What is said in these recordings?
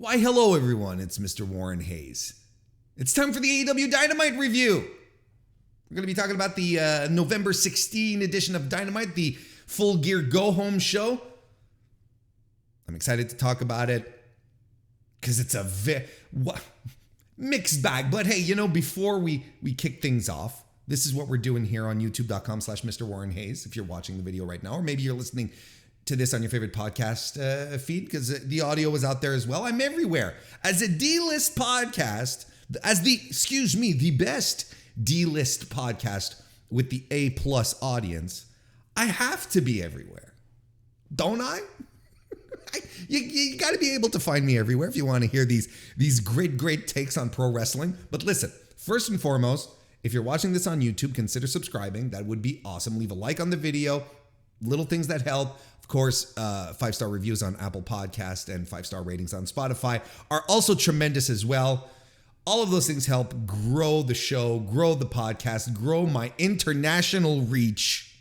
Why, hello everyone, it's MrWarrenHayes. It's time for the AEW Dynamite review. We're going to be talking about the November 16 edition of Dynamite, the Full Gear Go Home show. I'm excited to talk about it because it's a mixed bag. But hey, you know, before we kick things off, this is what we're doing here on youtube.com/MrWarrenHayes. If you're watching the video right now, or maybe you're listening to this on your favorite podcast feed, because the audio is out there as well. I'm everywhere. As a D-list podcast, as the best D-list podcast with the A+ audience, I have to be everywhere. Don't I? You got to be able to find me everywhere if you want to hear these great takes on pro wrestling. But listen, first and foremost, if you're watching this on YouTube, consider subscribing. That would be awesome. Leave a like on the video. Little things that help. Of course, 5-star reviews on Apple Podcast and 5-star ratings on Spotify are also tremendous as well. All of those things help grow the show, grow the podcast, grow my international reach,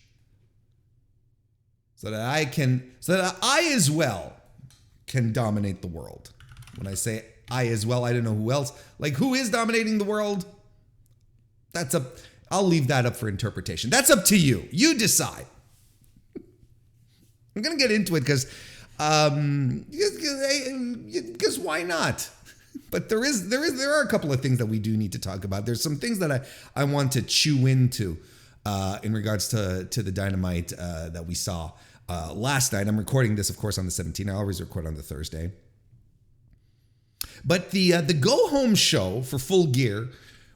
so that I as well can dominate the world. When I say I as well, I don't know who else. Like, who is dominating the world? I'll leave that up for interpretation. That's up to you. You decide. I'm going to get into it because why not? But there are a couple of things that we do need to talk about. There's some things that I want to chew into in regards to the Dynamite that we saw last night. I'm recording this, of course, on the 17th. I always record on the Thursday. But the Go Home show for Full Gear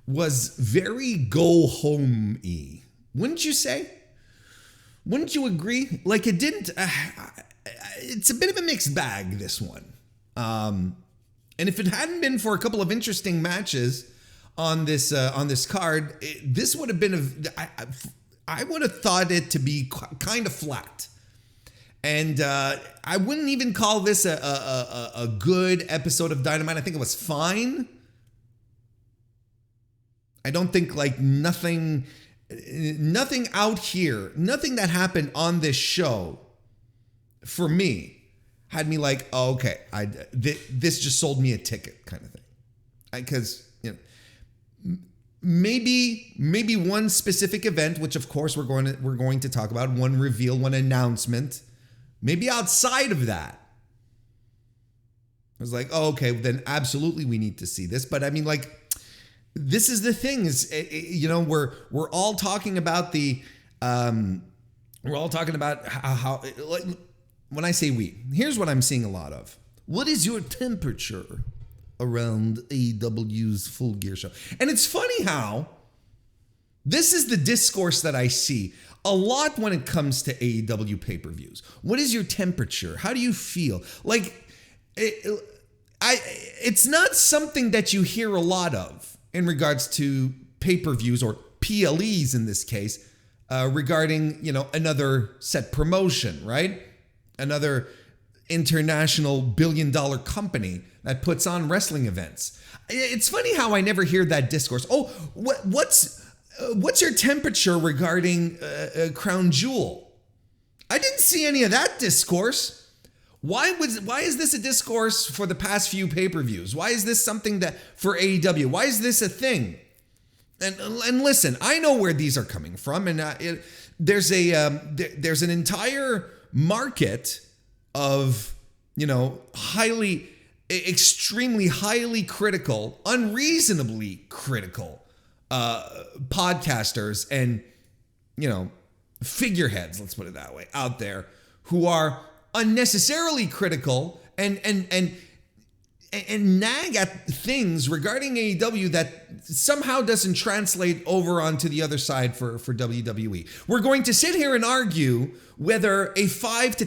was very go home-y. Wouldn't you say? Wouldn't you agree? Like, it didn't. It's a bit of a mixed bag, this one. And if it hadn't been for a couple of interesting matches on this card, this would have been I would have thought it to be kind of flat. And I wouldn't even call this a good episode of Dynamite. I think it was fine. I don't think nothing out here, nothing that happened on this show for me had me like, oh, okay, this just sold me a ticket kind of thing. Because, you know, maybe one specific event, which of course we're going to talk about, one reveal, one announcement, maybe outside of that, I was like, oh, okay, then absolutely we need to see this. But I mean, like, this is the thing is, you know, we're all talking about how like, when I say we, here's what I'm seeing a lot of. What is your temperature around AEW's Full Gear show? And it's funny how this is the discourse that I see a lot when it comes to AEW pay-per-views. What is your temperature? How do you feel? Like, it's not something that you hear a lot of in regards to pay-per-views or PLEs in this case, regarding, you know, another set promotion, right? Another international billion-dollar company that puts on wrestling events. It's funny how I never hear that discourse. Oh, what's your temperature regarding Crown Jewel? I didn't see any of that discourse. Why is this a discourse for the past few pay-per-views? Why is this something that for AEW? Why is this a thing? And listen, I know where these are coming from, and there's an entire market of, you know, extremely highly critical, unreasonably critical podcasters and, you know, figureheads, let's put it that way, out there who are unnecessarily critical and nag at things regarding AEW that somehow doesn't translate over onto the other side for WWE. We're going to sit here and argue whether a $5,000 to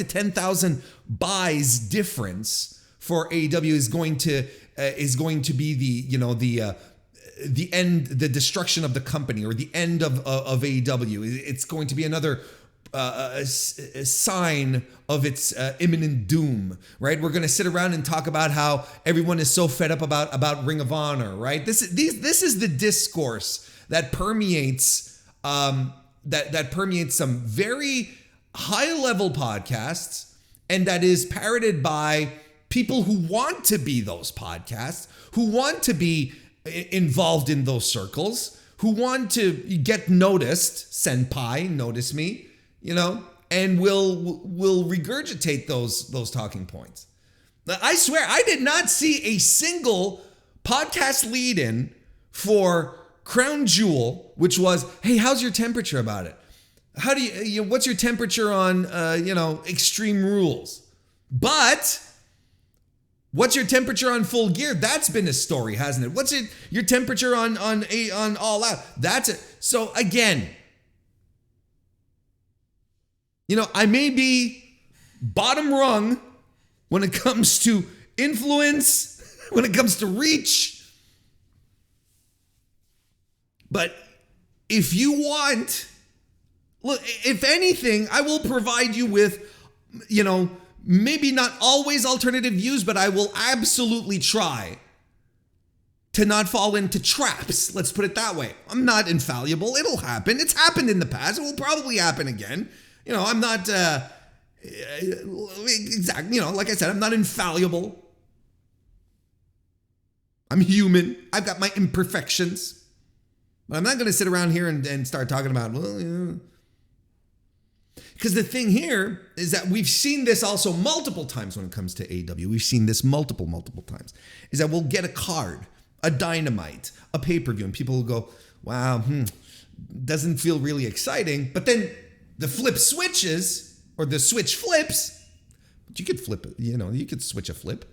$10,000 buys difference for AEW is going to be the end, the destruction of the company, or the end of AEW. It's going to be another a sign of its imminent doom, right? We're going to sit around and talk about how everyone is so fed up about Ring of Honor, right? This is the discourse that permeates that permeates some very high level podcasts, and that is parroted by people who want to be those podcasts, who want to be involved in those circles, who want to get noticed, senpai, notice me, and will regurgitate those talking points. I swear, I did not see a single podcast lead-in for Crown Jewel, which was, hey, how's your temperature about it? How do what's your temperature on, Extreme Rules? But what's your temperature on Full Gear? That's been a story, hasn't it? What's your temperature on All Out? That's it. So again, I may be bottom rung when it comes to influence, when it comes to reach. But if you want, look, if anything, I will provide you with, maybe not always alternative views, but I will absolutely try to not fall into traps. Let's put it that way. I'm not infallible. It'll happen. It's happened in the past. It will probably happen again. I'm not, exactly, like I said, I'm not infallible. I'm human. I've got my imperfections. But I'm not going to sit around here and start talking about, because the thing here is that we've seen this also multiple times when it comes to AEW. We've seen this multiple times. Is that we'll get a card, a Dynamite, a pay-per-view, and people will go, wow, doesn't feel really exciting. But then the flip switches, or the switch flips. But you could flip it, you could switch a flip.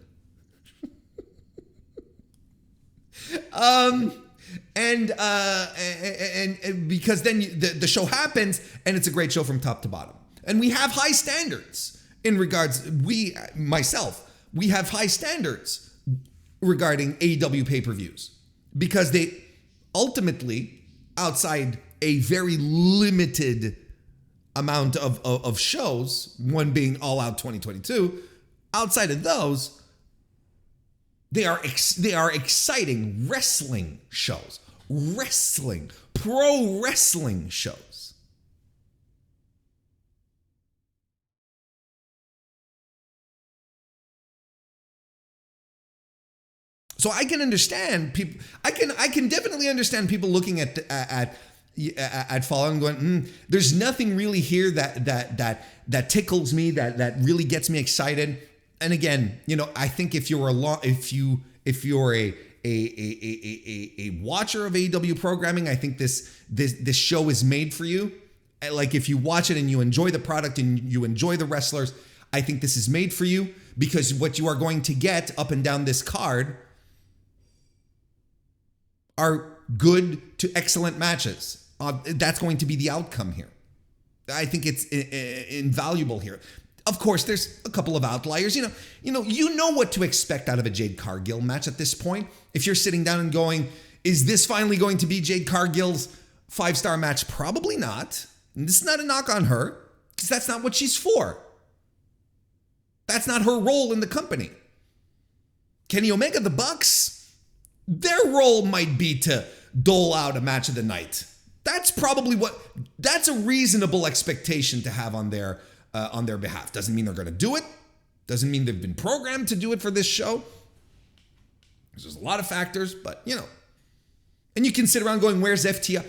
And because then the show happens and it's a great show from top to bottom. And we have high standards in regards, we have high standards regarding AEW pay-per-views because they ultimately, outside a very limited amount of shows, one being All Out 2022, outside of those, they are exciting wrestling shows, pro wrestling shows. So I can understand people. I can definitely understand people looking at Fall and going, there's nothing really here that tickles me, that really gets me excited. And again, I think if you're a watcher of AEW programming, I think this show is made for you. Like if you watch it and you enjoy the product and you enjoy the wrestlers, I think this is made for you because what you are going to get up and down this card are good to excellent matches. That's going to be the outcome here. I think it's invaluable here. Of course, there's a couple of outliers. You know what to expect out of a Jade Cargill match at this point. If you're sitting down and going, is this finally going to be Jade Cargill's 5-star match? Probably not. And this is not a knock on her, because that's not what she's for. That's not her role in the company. Kenny Omega, the Bucks, their role might be to dole out a match of the night. That's a reasonable expectation to have on their behalf. Doesn't mean they're going to do it. Doesn't mean they've been programmed to do it for this show. There's a lot of factors, but and you can sit around going, where's FTR?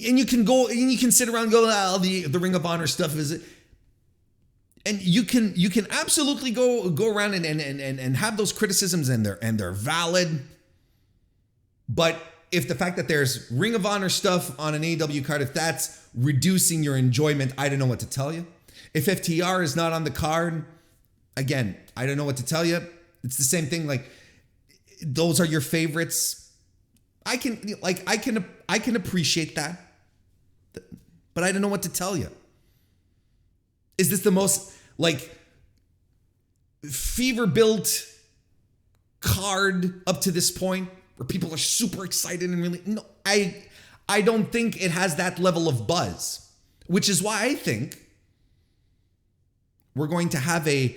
And you can sit around going, the Ring of Honor stuff is it. And you can absolutely go around and have those criticisms and they're valid. But if the fact that there's Ring of Honor stuff on an AEW card, if that's reducing your enjoyment, I don't know what to tell you. If FTR is not on the card, again, I don't know what to tell you. It's the same thing. Like, those are your favorites. I can appreciate that, but I don't know what to tell you. Is this the most fever-built card up to this point where people are super excited and really? No, I don't think it has that level of buzz, which is why I think we're going to have a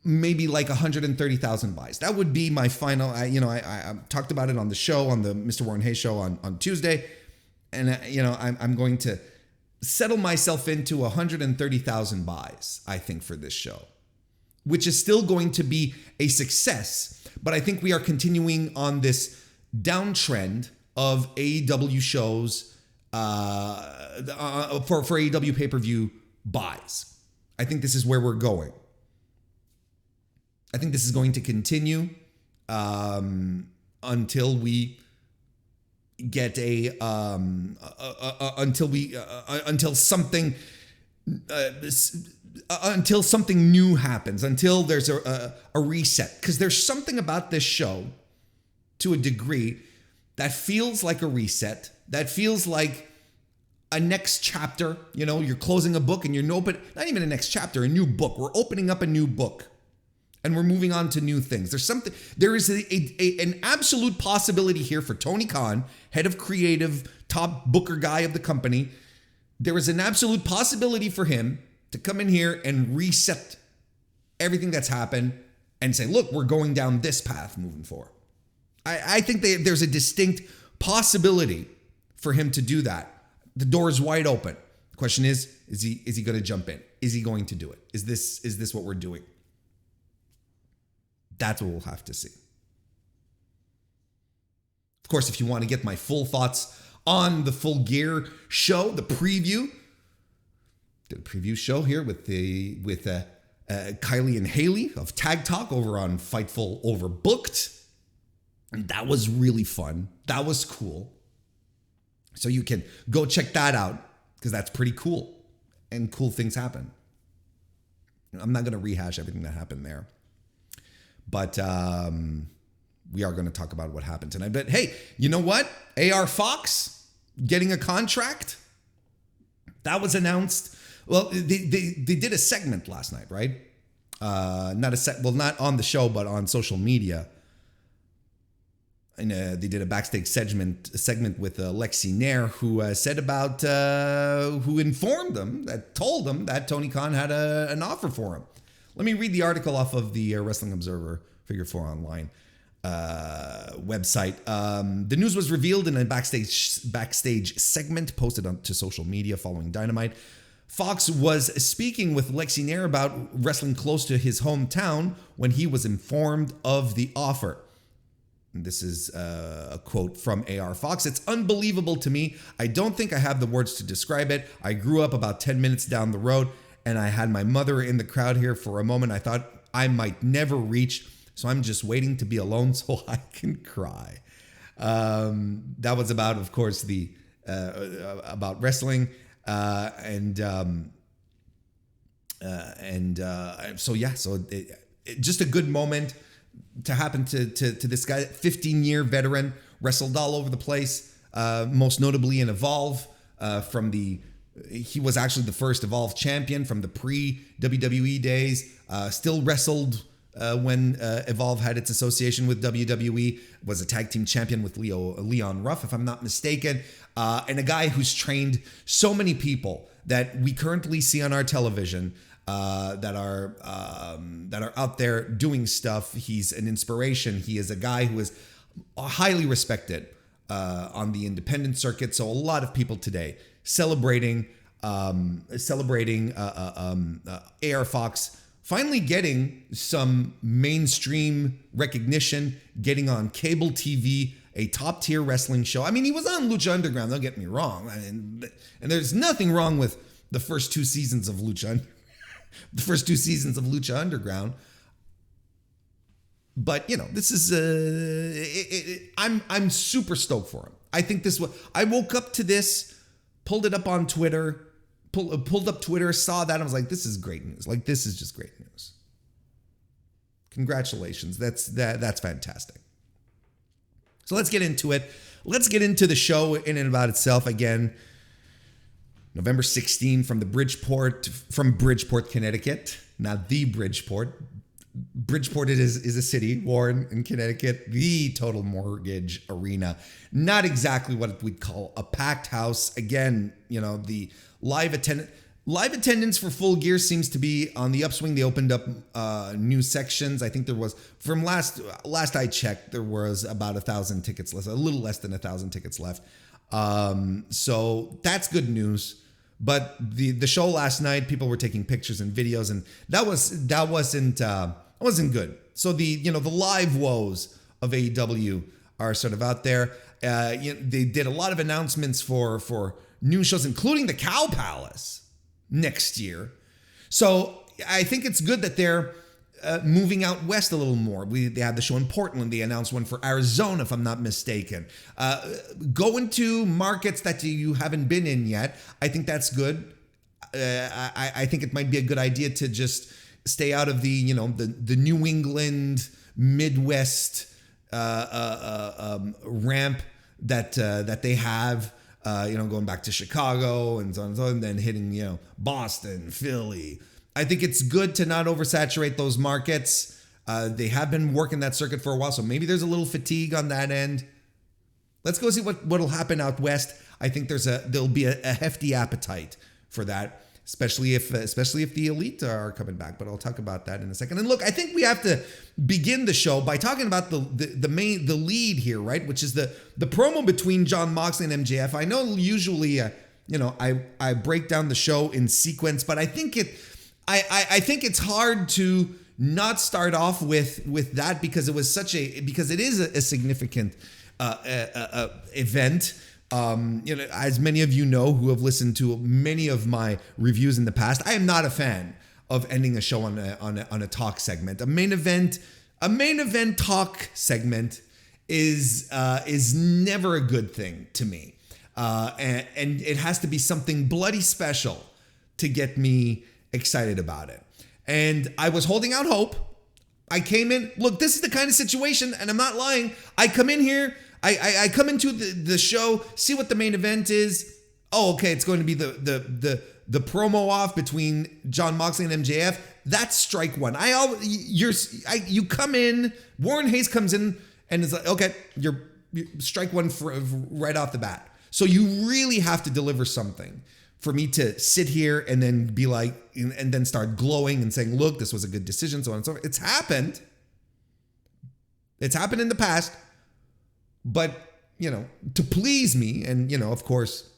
maybe 130,000 buys. That would be my final. I talked about it on the show, on the MrWarrenHayes show on Tuesday, and I'm going to settle myself into 130,000 buys, I think, for this show. which is still going to be a success. But I think we are continuing on this downtrend of AEW shows for AEW pay-per-view buys. I think this is where we're going. I think this is going to continue until we get until something new happens, until there's a reset. Because there's something about this show, to a degree, that feels like a reset, that feels like a next chapter. You know, you're closing a book and you're not even a next chapter, a new book. We're opening up a new book and we're moving on to new things. There is an absolute possibility here for Tony Khan, head of creative, top booker guy of the company. There is an absolute possibility for him to come in here and reset everything that's happened and say, look, we're going down this path moving forward. I think there's a distinct possibility for him to do that. The door is wide open. The question is he going to jump in? Is he going to do it? Is this what we're doing? That's what we'll have to see. Of course, if you want to get my full thoughts on the Full Gear show, the preview, did a preview show here with Kylie and Haley of Tag Talk over on Fightful Overbooked. And that was really fun. That was cool. So you can go check that out because that's pretty cool and cool things happen. I'm not going to rehash everything that happened there. But we are going to talk about what happened tonight. But hey, you know what? AR Fox getting a contract. That was announced. Well, they did a segment last night, right? Not on the show, but on social media. And they did a backstage segment with Lexi Nair, who said about, who informed them, told them that Tony Khan had an offer for him. Let me read the article off of the Wrestling Observer Figure 4 Online website. The news was revealed in a backstage segment posted to social media following Dynamite. Fox was speaking with Lexi Nair about wrestling close to his hometown when he was informed of the offer. And this is a quote from AR Fox. "It's unbelievable to me. I don't think I have the words to describe it. I grew up about 10 minutes down the road, and I had my mother in the crowd here for a moment. I thought I might never reach, so I'm just waiting to be alone so I can cry." That was about, of course, about wrestling, just a good moment to happen to this guy, 15-year veteran, wrestled all over the place, most notably in Evolve, he was actually the first Evolve champion from the pre-WWE days, still wrestled when Evolve had its association with WWE, was a tag team champion with Leon Ruff, if I'm not mistaken, and a guy who's trained so many people that we currently see on our television that are out there doing stuff. He's an inspiration. He is a guy who is highly respected on the independent circuit. So a lot of people today celebrating AR Fox finally getting some mainstream recognition, getting on cable TV, a top tier wrestling show. I mean, he was on Lucha Underground, don't get me wrong. And there's nothing wrong with the first two seasons of Lucha Underground. But, you know, this is I'm super stoked for him. I think I woke up to this, pulled it up on Twitter, pulled up Twitter, saw that, and I was like, this is great news. Like, this is just great news. Congratulations. That's fantastic. So let's get into it. Let's get into the show in and about itself. Again, November 16 from Bridgeport, Connecticut. Not the Bridgeport. Bridgeport is a city, Warren, in Connecticut, the Total Mortgage Arena. Not exactly what we'd call a packed house. Again, you know, the live attendance for Full Gear seems to be on the upswing. They opened up new sections. I think there was, from last I checked, there was about 1,000 tickets left, a little less than 1,000 tickets left. So that's good news. But the show last night, people were taking pictures and videos, and that wasn't good. So the live woes of AEW are sort of out there. They did a lot of announcements for new shows, including the Cow Palace next year. So I think it's good that they're moving out west a little more. They had the show in Portland. They announced one for Arizona, if I'm not mistaken. Go into markets that you haven't been in yet. I think that's good. I think it might be a good idea to just stay out of the New England Midwest ramp that they have. Going back to Chicago and so on and so on, and then hitting Boston, Philly. I think it's good to not oversaturate those markets. They have been working that circuit for a while, so maybe there's a little fatigue on that end. Let's go see what'll happen out west. I think there'll be a hefty appetite for that, especially if the elite are coming back. But I'll talk about that in a second. And look, I think we have to begin the show by talking about the lead here, right? Which is the promo between Jon Moxley and MJF. I know usually I break down the show in sequence, but I think it's hard to not start off with that because it is a significant event. As many of you know who have listened to many of my reviews in the past, I am not a fan of ending a show on a talk segment. A main event talk segment is never a good thing to me, and it has to be something bloody special to get me excited about it. And I was holding out hope. I came in. Look, this is the kind of situation, and I'm not lying. I come in here. I come into the show, see what the main event is. Oh, okay, it's going to be the promo off between Jon Moxley and MJF. That's strike one. You come in. Warren Hayes comes in, and it's like, okay, you're strike one right off the bat. So you really have to deliver something for me to sit here and then be like, and then start glowing and saying, look, this was a good decision, so on and so forth. It's happened. It's happened in the past. But, to please me, and, of course,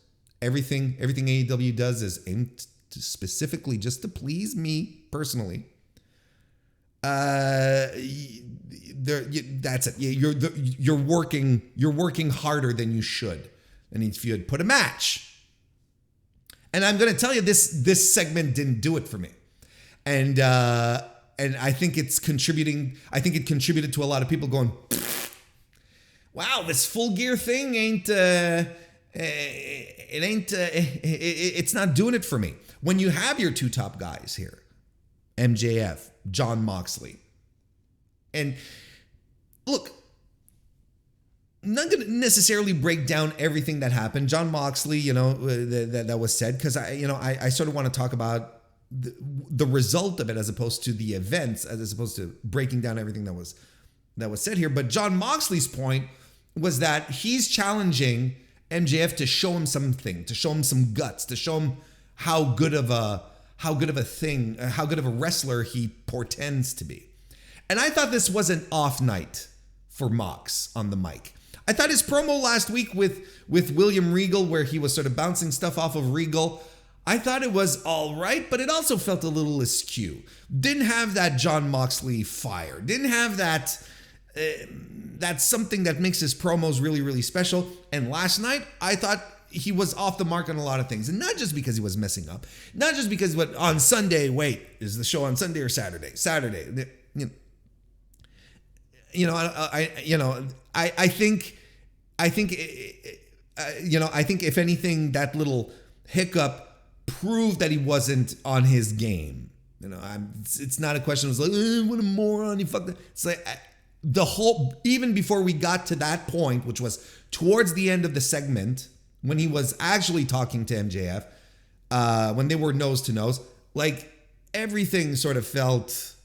everything AEW does is aimed specifically just to please me personally. That's it. You're working harder than you should. And if you had put a match. And I'm going to tell you, this segment didn't do it for me. And I think it's contributing. I think it contributed to a lot of people going, wow, this Full Gear thing it's not doing it for me. When you have your two top guys here, MJF, Jon Moxley, and look, I'm not going to necessarily break down everything that happened. Jon Moxley, that was said, because I sort of want to talk about the result of it as opposed to the events, as opposed to breaking down everything that was said here. But Jon Moxley's point was that he's challenging MJF to show him something, to show him some guts, to show him how good of a wrestler he portends to be. And I thought this was an off night for Mox on the mic. I thought his promo last week with William Regal, where he was sort of bouncing stuff off of Regal, I thought it was all right, but it also felt a little askew. Didn't have that Jon Moxley fire. Didn't have that. That's something that makes his promos really, really special. And last night, I thought he was off the mark on a lot of things. And not just because he was messing up. Not just because on Sunday, wait, is the show on Sunday or Saturday? Saturday. I think if anything, that little hiccup proved that he wasn't on his game. It's not a question of like, what a moron, he fucked it. It's like even before we got to that point, which was towards the end of the segment, when he was actually talking to MJF, when they were nose to nose, like everything sort of felt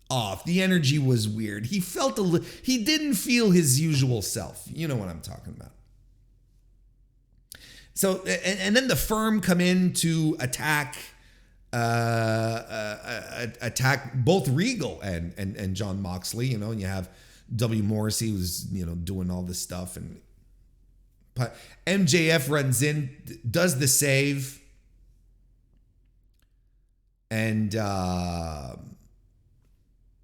off. The energy was weird. He didn't feel his usual self. You know what I'm talking about. So, and then the Firm come in to attack both Regal and Jon Moxley, and you have W. Morrissey who's, doing all this stuff, and MJF runs in, does the save, And yeah,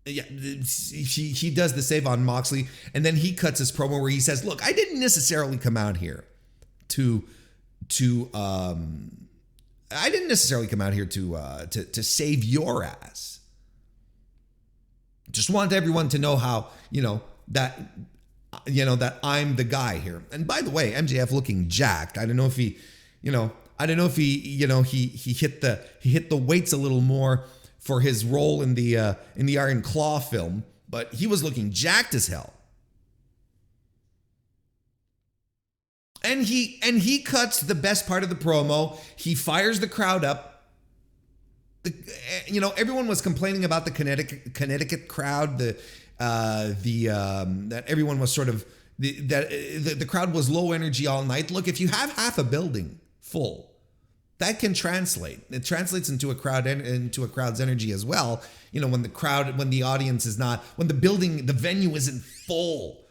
he does the save on Moxley, and then he cuts his promo where he says, "Look, I didn't necessarily come out here to save your ass. Just want everyone to know how, that I'm the guy here." And by the way, MJF looking jacked. I don't know if he hit the weights a little more for his role in the Iron Claw film, but he was looking jacked as hell. And he cuts the best part of the promo. He fires the crowd up. Everyone was complaining about the Connecticut crowd. That everyone was sort of the crowd was low energy all night. Look, if you have half a building full, that can translate. It translates into a crowd's energy as well. When the audience is not, when the venue isn't full,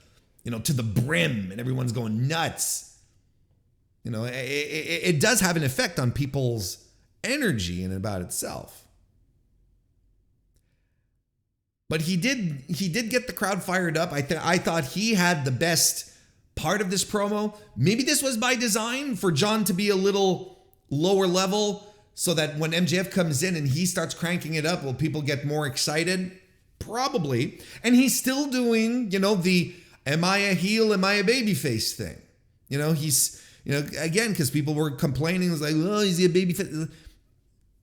to the brim, and everyone's going nuts. It does have an effect on people's energy in and about itself. But he did get the crowd fired up. I thought he had the best part of this promo. Maybe this was by design for John to be a little lower level, so that when MJF comes in and he starts cranking it up, will people get more excited? Probably. And he's still doing, the am I a heel, am I a babyface thing. He's, again, because people were complaining, it was like, oh, is he a babyface?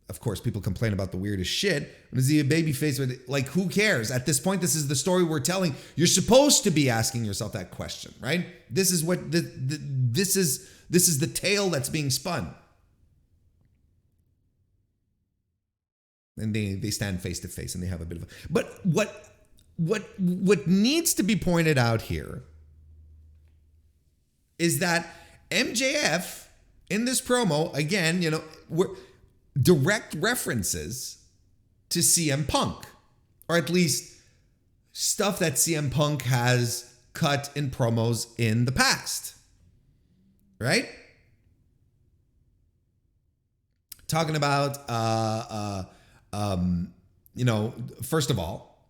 Of course, people complain about the weirdest shit. Is he a babyface? Like, who cares? At this point, this is the story we're telling. You're supposed to be asking yourself that question, right? This is what this is the tale that's being spun. And they stand face to face and they have a bit of a... But what needs to be pointed out here is that MJF in this promo, again, were direct references to CM Punk, or at least stuff that CM Punk has cut in promos in the past, right? Talking about, first of all,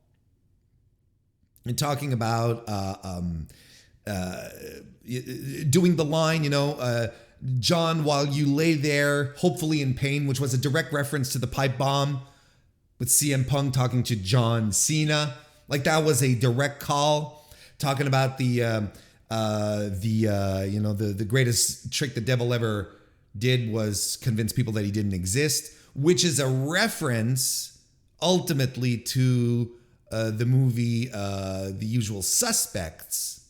and talking about doing the line, John, while you lay there, hopefully in pain, which was a direct reference to the pipe bomb with CM Punk talking to John Cena. Like, that was a direct call. Talking about the greatest trick the devil ever did was convince people that he didn't exist, which is a reference ultimately to the movie The Usual Suspects,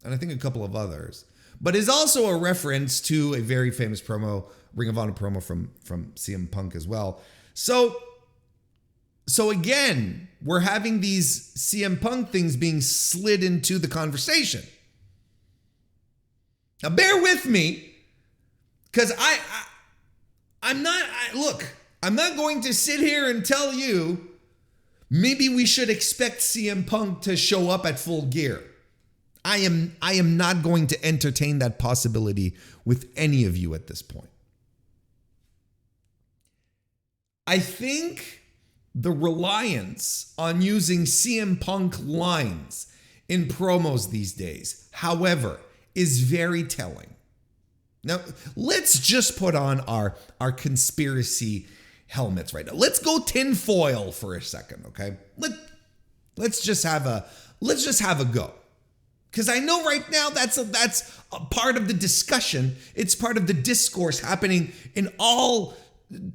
and I think a couple of others, but is also a reference to a very famous promo, Ring of Honor promo from CM Punk as well. So again, we're having these CM Punk things being slid into the conversation. Now bear with me, because I'm not going to sit here and tell you maybe we should expect CM Punk to show up at Full Gear. I am not going to entertain that possibility with any of you at this point. I think the reliance on using CM Punk lines in promos these days, however, is very telling. Now, let's just put on our conspiracy helmets right now. Let's go tinfoil for a second, okay? Let's just have a go. Because I know right now that's a part of the discussion. It's part of the discourse happening in all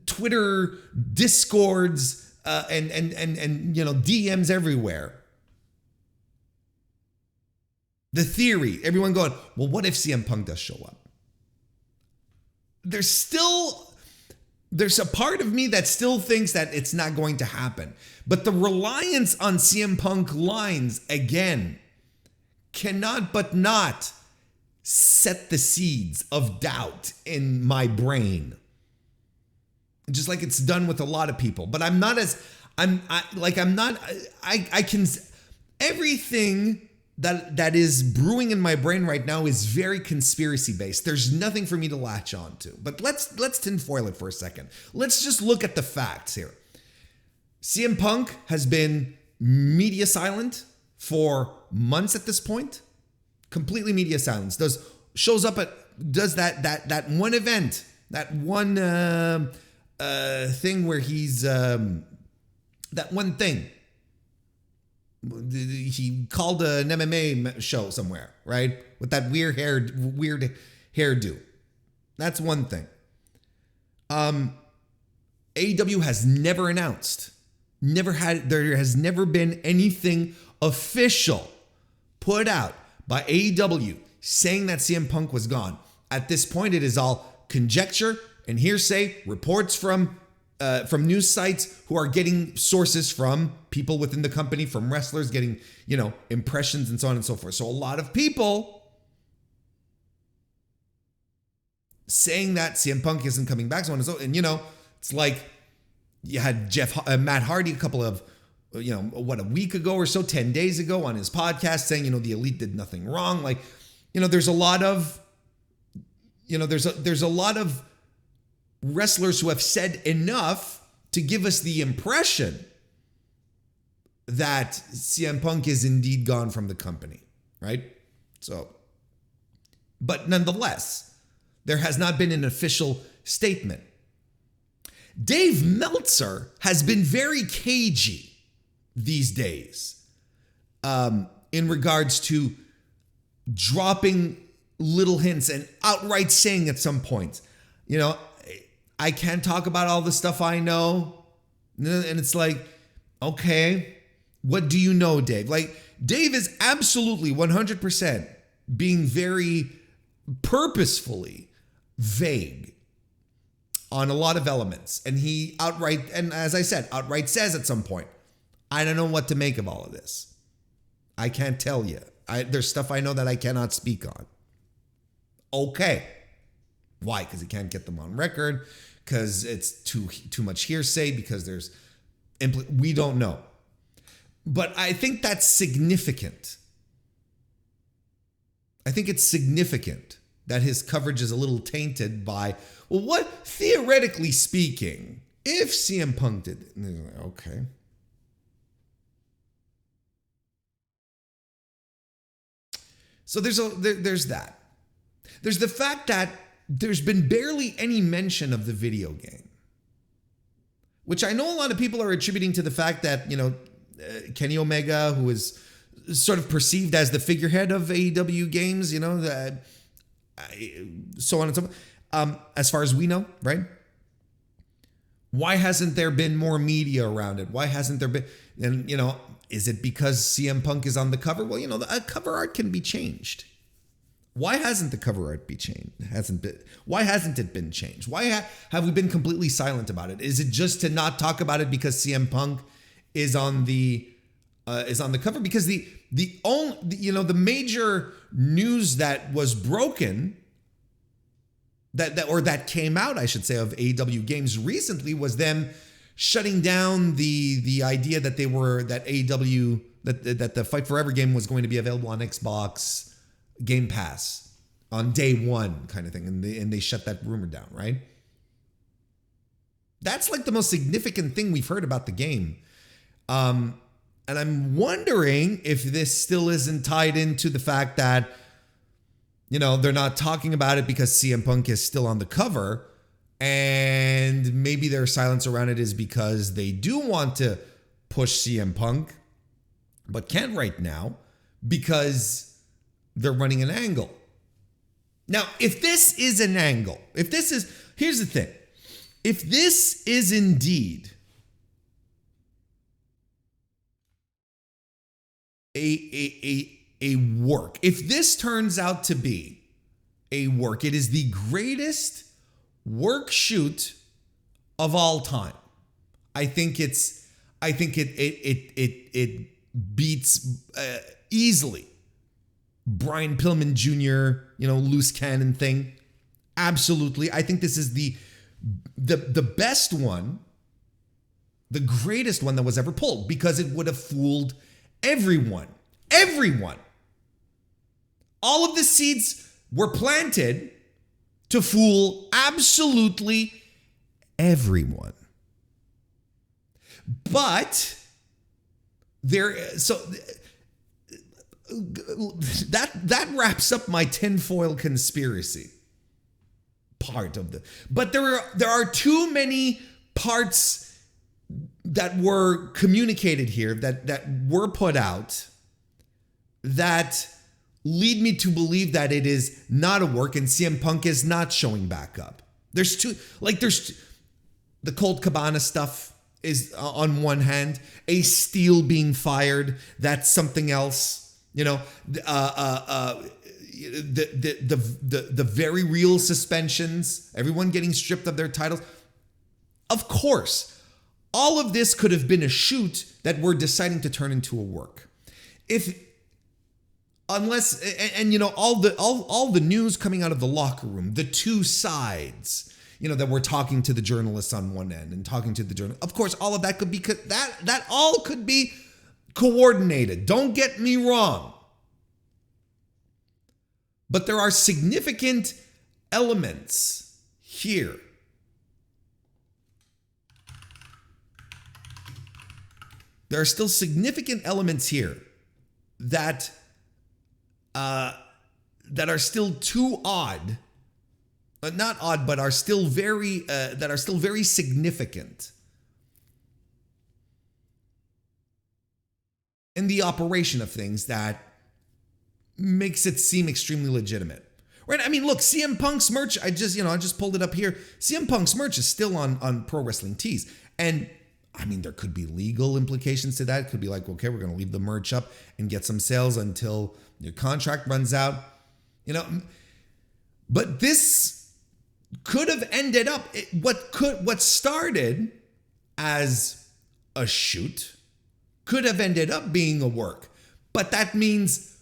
Twitter discords and DMs everywhere. The theory, everyone going, well, what if CM Punk does show up? There's a part of me that still thinks that it's not going to happen. But the reliance on CM Punk lines, again, cannot but not set the seeds of doubt in my brain. Just like it's done with a lot of people. But everything that is brewing in my brain right now is very conspiracy based. There's nothing for me to latch on to. But let's tinfoil it for a second. Let's just look at the facts here. CM Punk has been media silent for months at this point. Completely media silence. Does that one event, that one thing where he's that one thing. He called an MMA show somewhere, right? With that weird hairdo. That's one thing. AEW has never announced, there has never been anything official put out by AEW saying that CM Punk was gone. At this point, it is all conjecture and hearsay, reports from news sites who are getting sources from people within the company, from wrestlers getting, impressions and so on and so forth. So a lot of people saying that CM Punk isn't coming back, so on and so, and it's like you had Matt Hardy a couple of, a week ago or so, 10 days ago on his podcast saying, the Elite did nothing wrong. Like, there's a lot of, there's a lot of wrestlers who have said enough to give us the impression that CM Punk is indeed gone from the company, right? So, but nonetheless, there has not been an official statement. Dave Meltzer has been very cagey these days in regards to dropping little hints and outright saying at some points, I can't talk about all the stuff I know. And it's like, okay, what do you know, Dave? Like, Dave is absolutely 100% being very purposefully vague on a lot of elements. And he outright, and as I said, outright says at some point, I don't know what to make of all of this. I can't tell you. There's stuff I know that I cannot speak on. Okay. Why? Because he can't get them on record, because it's too much hearsay, because there's we don't know. But I think that's significant. I think it's significant that his coverage is a little tainted by, well, what, theoretically speaking, if CM Punk did, okay. So there's that. There's the fact that there's been barely any mention of the video game, which I know a lot of people are attributing to the fact that, Kenny Omega, who is sort of perceived as the figurehead of AEW games, so on and so on, as far as we know, right? Why hasn't there been more media around it? Why hasn't there been, and, is it because CM Punk is on the cover? Well, the cover art can be changed. Why hasn't the cover art been changed? Why hasn't it been changed? Why have we been completely silent about it? Is it just to not talk about it because CM Punk is on the cover? Because the major news that was broken that came out, I should say, of AEW games recently was them shutting down the idea that AEW that the Fight Forever game was going to be available on Xbox Game Pass on day one, kind of thing, and they shut that rumor down, right? That's like the most significant thing we've heard about the game, and I'm wondering if this still isn't tied into the fact that they're not talking about it because CM Punk is still on the cover, and maybe their silence around it is because they do want to push CM Punk, but can't right now because they're running an angle. Now, if this is an angle, here's the thing. If this is indeed a work, if this turns out to be a work, it is the greatest work shoot of all time. I think it beats easily Brian Pillman Jr., loose cannon thing. Absolutely. I think this is the best one, the greatest one that was ever pulled, because it would have fooled everyone. Everyone All of the seeds were planted to fool absolutely everyone. But that wraps up my tinfoil conspiracy part of the. But there are too many parts that were communicated here that were put out that lead me to believe that it is not a work and CM Punk is not showing back up. There's the Colt Cabana stuff is on one hand, a Steel being fired, that's something else. You know, the very real suspensions, everyone getting stripped of their titles. Of course, all of this could have been a shoot that we're deciding to turn into a work. Unless you know, all the news coming out of the locker room, the two sides, you know, that we're talking to the journalists on one end and talking to the journal. Of course, all of that could be that all could be coordinated. Don't get me wrong. But there are significant elements here. There are still significant elements here that are still too odd. Not odd, but are still very significant in the operation of things that makes it seem extremely legitimate. Right? I mean, look, CM Punk's merch, I just pulled it up here. CM Punk's merch is still on Pro Wrestling Tees. And I mean, there could be legal implications to that. It could be like, okay, we're going to leave the merch up and get some sales until your contract runs out. You know, but this could have ended up what started as a shoot could have ended up being a work. But that means,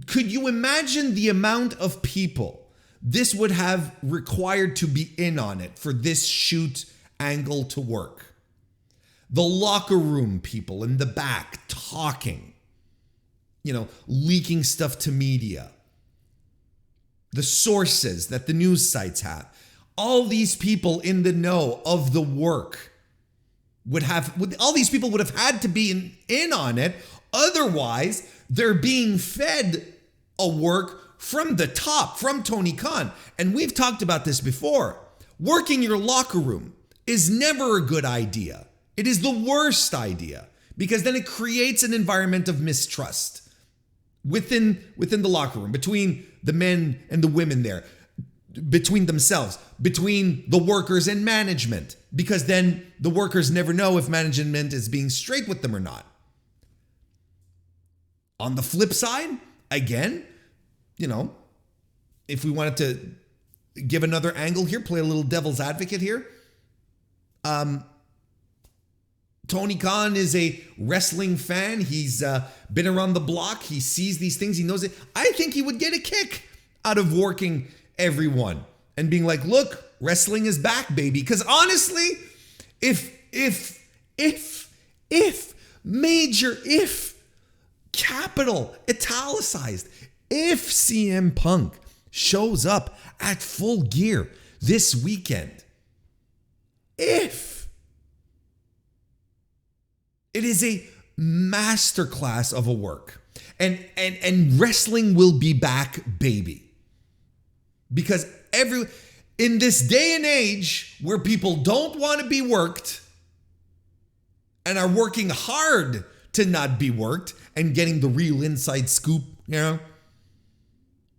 could you imagine the amount of people this would have required to be in on it for this shoot angle to work? The locker room people in the back talking, you know, leaking stuff to media. The sources that the news sites have. All these people in the know of the work all these people would have had to be in on it. Otherwise, they're being fed a work from the top, from Tony Khan. And we've talked about this before. Working your locker room is never a good idea. It is the worst idea because then it creates an environment of mistrust within the locker room, between the men and the women there, between themselves, between the workers and management, because then the workers never know if management is being straight with them or not. On the flip side, again, you know, if we wanted to give another angle here, play a little devil's advocate here, Tony Khan is a wrestling fan. He's been around the block. He sees these things. He knows it. I think he would get a kick out of working everyone and being like, look, wrestling is back, baby. Because honestly, if major, if capital italicized, if CM Punk shows up at Full Gear this weekend, if it is a masterclass of a work, and wrestling will be back, baby. Because in this day and age where people don't want to be worked and are working hard to not be worked and getting the real inside scoop, you know,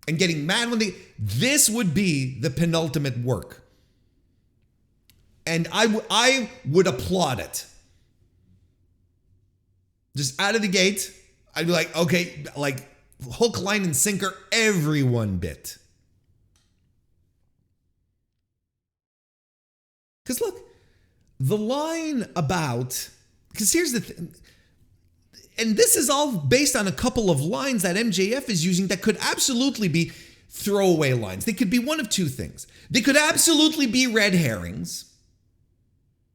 and getting mad when this would be the penultimate work. And I would applaud it. Just out of the gate, I'd be like, okay, like hook, line, and sinker, everyone bit. Because look, the line about, because here's the thing, and this is all based on a couple of lines that MJF is using that could absolutely be throwaway lines. They could be one of two things. They could absolutely be red herrings.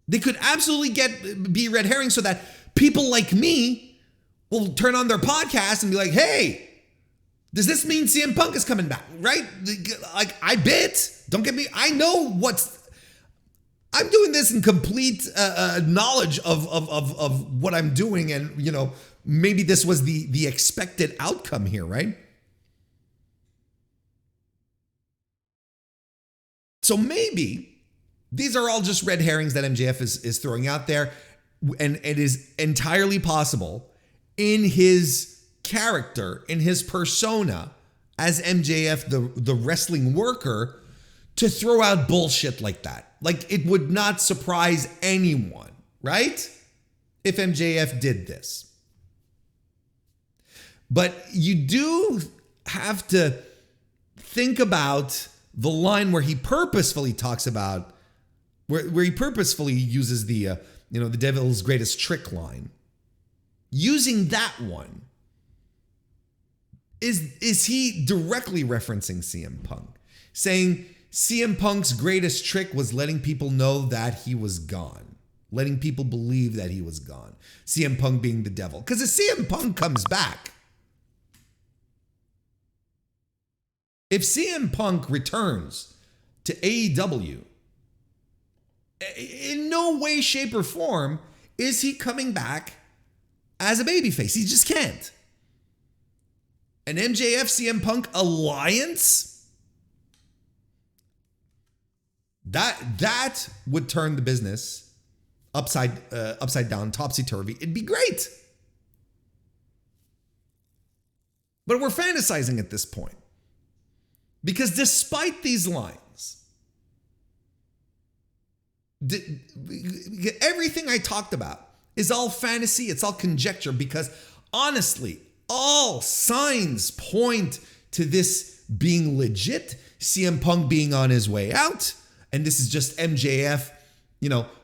They could absolutely be red herrings so that people like me will turn on their podcast and be like, hey, Does this mean CM Punk is coming back? Right? Like, I bet. Don't get me. I know I'm doing this in complete knowledge of what I'm doing, and maybe this was the expected outcome here, right? So maybe these are all just red herrings that MJF is throwing out there, and it is entirely possible in his character, in his persona as MJF, the wrestling worker, to throw out bullshit like that. Like, it would not surprise anyone, right? If MJF did this. But you do have to think about the line where he purposefully talks about, where he purposefully uses the devil's greatest trick line. Using that one, is he directly referencing CM Punk? Saying CM Punk's greatest trick was letting people know that he was gone. Letting people believe that he was gone. CM Punk being the devil. Because if CM Punk comes back, if CM Punk returns to AEW, in no way, shape, or form is he coming back as a babyface. He just can't. An MJF CM Punk alliance, that would turn the business upside down, topsy-turvy. It'd be great. But we're fantasizing at this point. Because despite these lines, everything I talked about is all fantasy, it's all conjecture, because honestly, all signs point to this being legit, CM Punk being on his way out, and this is just MJF,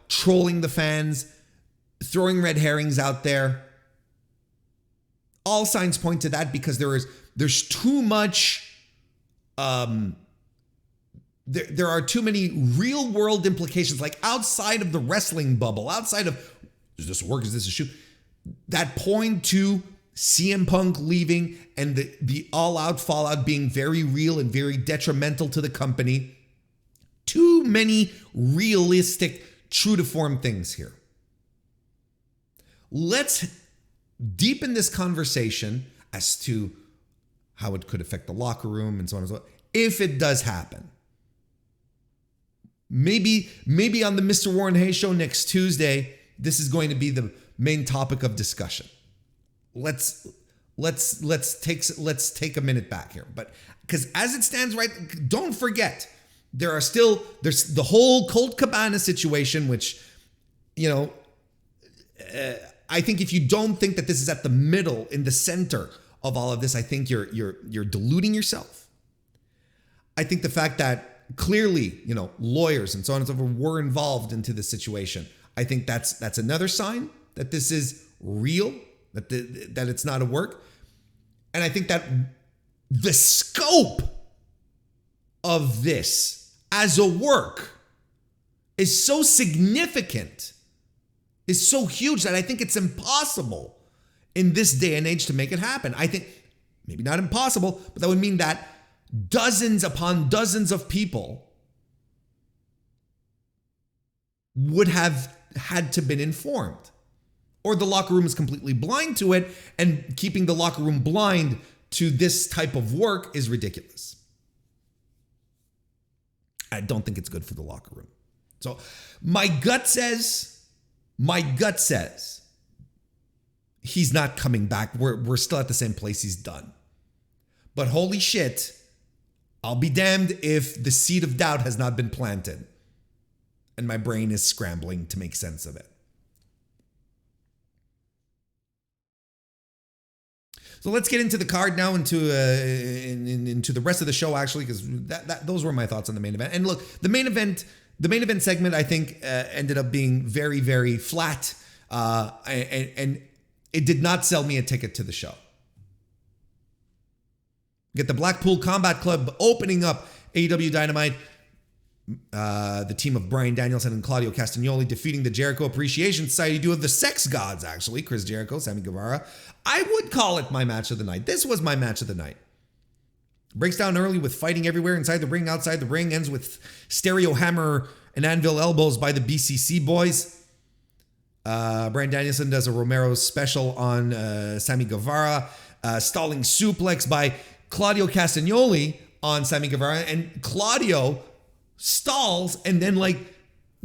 trolling the fans, throwing red herrings out there. All signs point to that because there's too much. There are too many real world implications, like outside of the wrestling bubble, outside of, does this work? Is this a shoot? That point to CM Punk leaving and the all out fallout being very real and very detrimental to the company. Too many realistic, true to form things here. Let's deepen this conversation as to how it could affect the locker room and so on and so on. If it does happen, maybe on the Mr. Warren Hayes show next Tuesday, this is going to be the main topic of discussion. Let's take a minute back here, but because as it stands, right, don't forget there's the whole Colt Cabana situation, which I think if you don't think that this is at the middle, in the center of all of this, I think you're deluding yourself. I think the fact that clearly, lawyers and so on and so forth were involved into this situation, I think that's another sign that this is real, that it's not a work. And I think that the scope of this as a work is so significant, is so huge, that I think it's impossible in this day and age to make it happen. I think maybe not impossible, but that would mean that dozens upon dozens of people would have had to been informed, or the locker room is completely blind to it, and keeping the locker room blind to this type of work is ridiculous. I don't think it's good for the locker room. So my gut says he's not coming back. We're still at the same place he's done. But holy shit, I'll be damned if the seed of doubt has not been planted and my brain is scrambling to make sense of it. So let's get into the card now, into the rest of the show, actually, because those were my thoughts on the main event. And look, the main event segment, I think, ended up being very, very flat, and it did not sell me a ticket to the show. Get the Blackpool Combat Club opening up AEW Dynamite. The team of Bryan, Danielson, and Claudio Castagnoli defeating the Jericho Appreciation Society duo of the Sex Gods, actually. Chris Jericho, Sammy Guevara. I would call it my match of the night. This was my match of the night. Breaks down early with fighting everywhere, inside the ring, outside the ring. Ends with stereo hammer and anvil elbows by the BCC boys. Bryan Danielson does a Romero special on Sammy Guevara. Stalling suplex by Claudio Castagnoli on Sammy Guevara. And Claudio stalls and then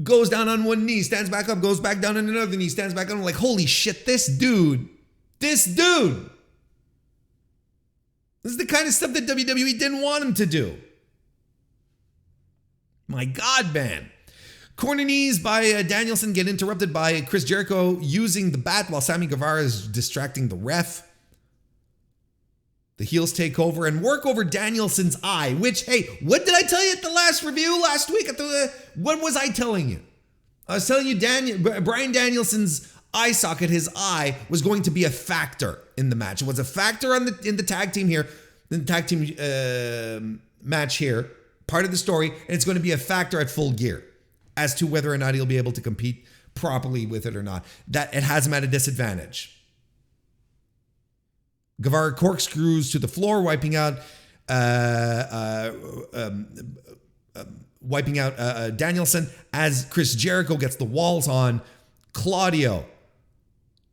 goes down on one knee, stands back up, goes back down on another knee, stands back up. I'm like, holy shit, this dude. This is the kind of stuff that WWE didn't want him to do. My God, man. Corner knees by Danielson get interrupted by Chris Jericho using the bat while Sammy Guevara is distracting the ref. The heels take over and work over Danielson's eye, which, hey, what did I tell you at the last review last week? What was I telling you? I was telling you Bryan Danielson's eye socket, his eye, was going to be a factor in the match. It was a factor in the tag team here, in the tag team match here, part of the story, and it's going to be a factor at Full Gear as to whether or not he'll be able to compete properly with it or not. That it has him at a disadvantage. Guevara corkscrews to the floor, wiping out Danielson as Chris Jericho gets the walls on Claudio.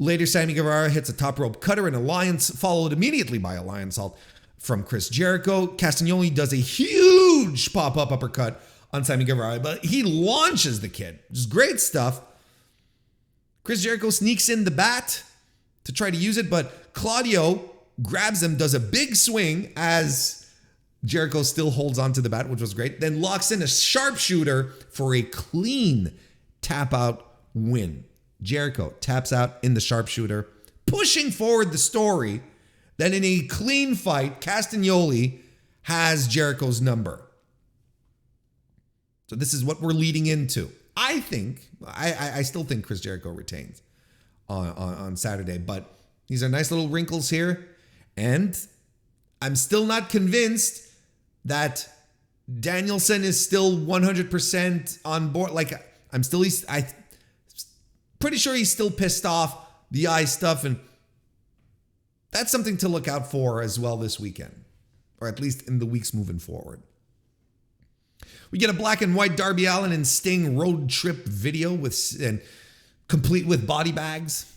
Later, Sammy Guevara hits a top rope cutter and Alliance, followed immediately by a Lion Salt from Chris Jericho. Castagnoli does a huge pop-up uppercut on Sammy Guevara, but he launches the kid. Just great stuff. Chris Jericho sneaks in the bat to try to use it, but Claudio grabs him, does a big swing as Jericho still holds onto the bat, which was great. Then locks in a sharpshooter for a clean tap-out win. Jericho taps out in the sharpshooter, pushing forward the story that in a clean fight, Castagnoli has Jericho's number. So this is what we're leading into. I still think Chris Jericho retains on Saturday, but these are nice little wrinkles here. And I'm still not convinced that Danielson is still 100% on board. I'm pretty sure he's still pissed off, the eye stuff, and that's something to look out for as well this weekend, or at least in the weeks moving forward. We get a black and white Darby Allin and Sting road trip video complete with body bags,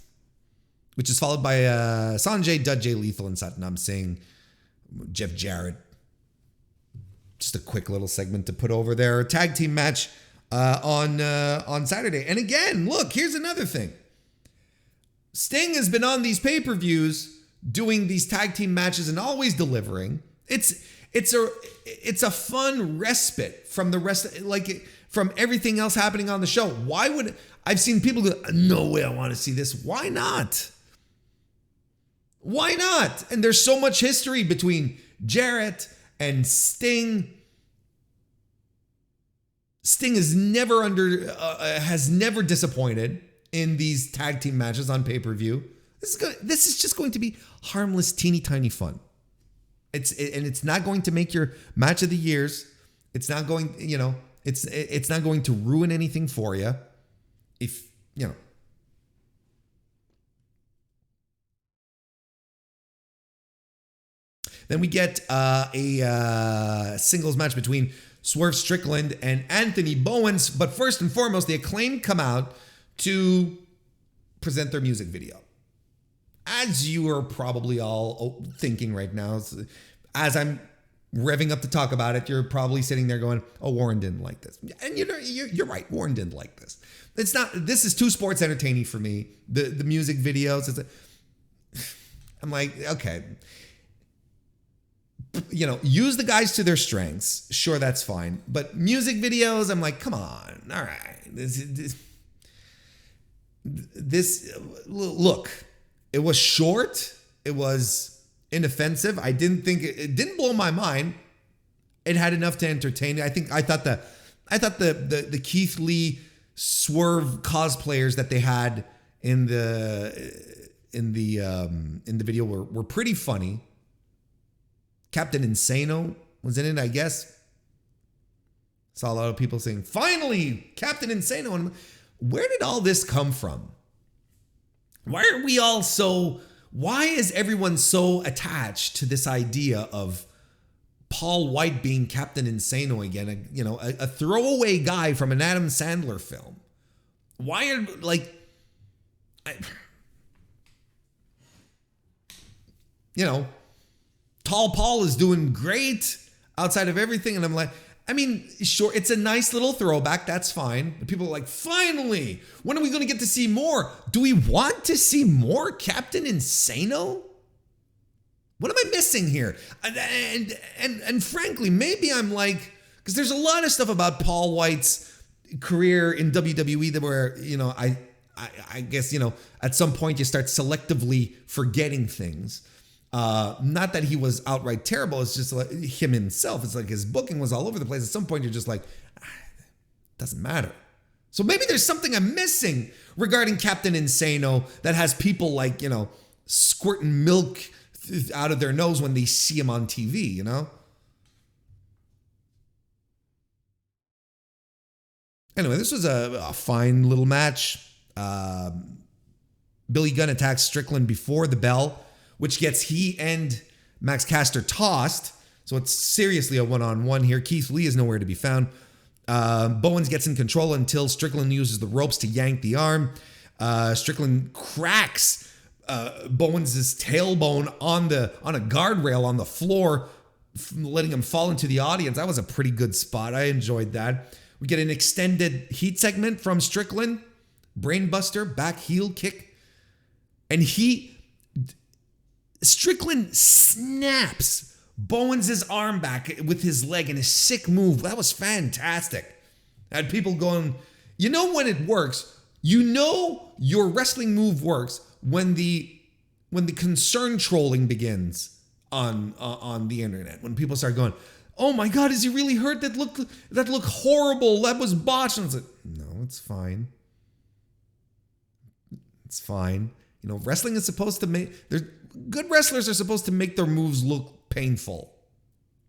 which is followed by Sanjay Dutt, Jay Lethal, and Satnam Singh, Jeff Jarrett. Just a quick little segment to put over there. Tag team match on Saturday. And again, look, here's another thing. Sting has been on these pay-per-views doing these tag team matches and always delivering. It's a fun respite from the rest, from everything else happening on the show. I've seen people go, no way I want to see this. Why not? Why not? And there's so much history between Jarrett and Sting. Sting has never disappointed in these tag team matches on pay-per-view. This is just going to be harmless, teeny tiny fun. It's not going to make your match of the years. It's not going, it's not going to ruin anything for you. Then we get a singles match between Swerve Strickland and Anthony Bowens. But first and foremost, the Acclaimed come out to present their music video. As you are probably all thinking right now, as I'm revving up to talk about it, you're probably sitting there going, oh, Warren didn't like this. And you're right, Warren didn't like this. This is too sports entertaining for me. The music videos, I'm like, okay. Use the guys to their strengths. Sure, that's fine. But music videos, I'm like, come on. All right. Look, it was short. It was inoffensive. I didn't think it didn't blow my mind. It had enough to entertain me. I thought the Keith Lee Swerve cosplayers that they had in the video were pretty funny. Captain Insano was in it, I guess. Saw a lot of people saying, finally, Captain Insano. And where did all this come from? Why is everyone so attached to this idea of Paul White being Captain Insano again, a throwaway guy from an Adam Sandler film. Why are, Tall Paul is doing great outside of everything. And I'm like, sure, it's a nice little throwback. That's fine. But people are like, finally, when are we going to get to see more? Do we want to see more Captain Insano? What am I missing here? And frankly, maybe I'm like, because there's a lot of stuff about Paul White's career in WWE that where, I guess, at some point you start selectively forgetting things. Not that he was outright terrible. It's just like him himself. It's like his booking was all over the place. At some point you're just like, it doesn't matter. So maybe there's something I'm missing regarding Captain Insano that has people like, squirting milk out of their nose when they see him on TV, Anyway, this was a fine little match. Billy Gunn attacks Strickland before the bell, which gets he and Max Caster tossed. So it's seriously a one-on-one here. Keith Lee is nowhere to be found. Bowens gets in control until Strickland uses the ropes to yank the arm. Strickland cracks Bowens' tailbone on a guardrail on the floor, letting him fall into the audience. That was a pretty good spot. I enjoyed that. We get an extended heat segment from Strickland. Brainbuster, back heel kick. And Strickland snaps Bowens' arm back with his leg in a sick move. That was fantastic. I had people going, when it works, your wrestling move works when the concern trolling begins on the internet. When people start going, oh my God, is he really hurt? That looked horrible. That was botched. And it's like, no, it's fine. It's fine. Wrestling is supposed to good wrestlers are supposed to make their moves look painful.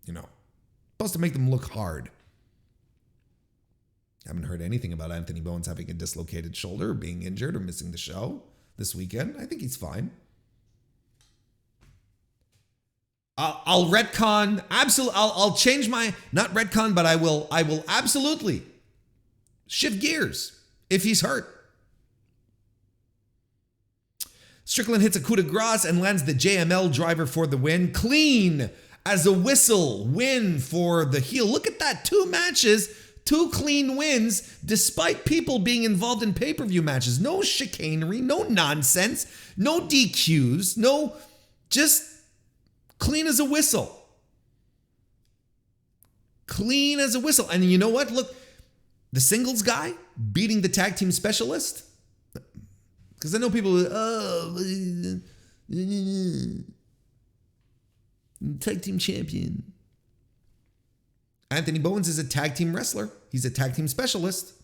Supposed to make them look hard. I haven't heard anything about Anthony Bowens having a dislocated shoulder or being injured or missing the show this weekend. I think he's fine. I'll retcon. I'll change my, not retcon, but I will absolutely shift gears if he's hurt. Strickland hits a coup de grace and lands the JML driver for the win. Clean as a whistle win for the heel. Look at that. 2 matches, 2 clean wins, despite people being involved in pay-per-view matches. No chicanery, no nonsense, no DQs, just clean as a whistle. Clean as a whistle. And you know what? Look, the singles guy beating the tag team specialist. Because I know people, tag team champion. Anthony Bowens is a tag team wrestler. He's a tag team specialist.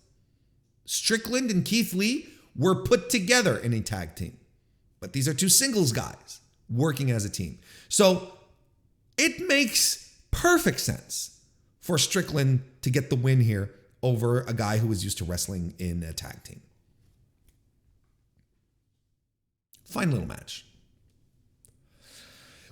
Strickland and Keith Lee were put together in a tag team. But these are 2 singles guys working as a team. So it makes perfect sense for Strickland to get the win here over a guy who was used to wrestling in a tag team. Fine little match.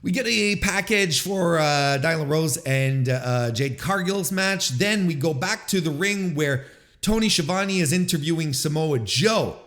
We get a package for Nyla Rose and Jade Cargill's match. Then we go back to the ring where Tony Schiavone is interviewing Samoa Joe.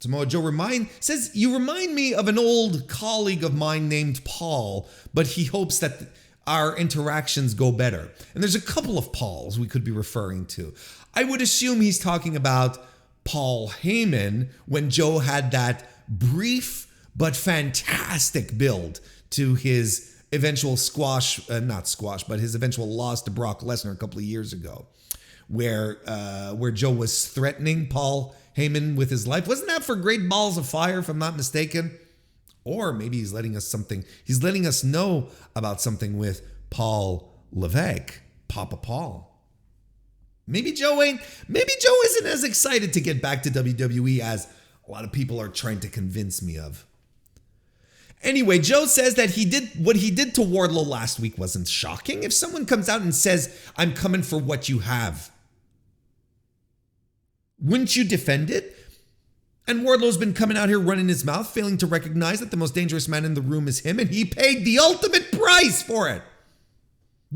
Samoa Joe says, you remind me of an old colleague of mine named Paul, but he hopes that our interactions go better. And there's a couple of Pauls we could be referring to. I would assume he's talking about Paul Heyman when Joe had that brief but fantastic build to his eventual his eventual loss to Brock Lesnar a couple of years ago, where Joe was threatening Paul Heyman with his life. Wasn't that for Great Balls of Fire, if I'm not mistaken? Or maybe he's letting us know about something with Paul Levesque, Papa Paul. Maybe Joe isn't as excited to get back to WWE as a lot of people are trying to convince me of. Anyway, Joe says that what he did to Wardlow last week wasn't shocking. If someone comes out and says, I'm coming for what you have, wouldn't you defend it? And Wardlow's been coming out here running his mouth, failing to recognize that the most dangerous man in the room is him, and he paid the ultimate price for it.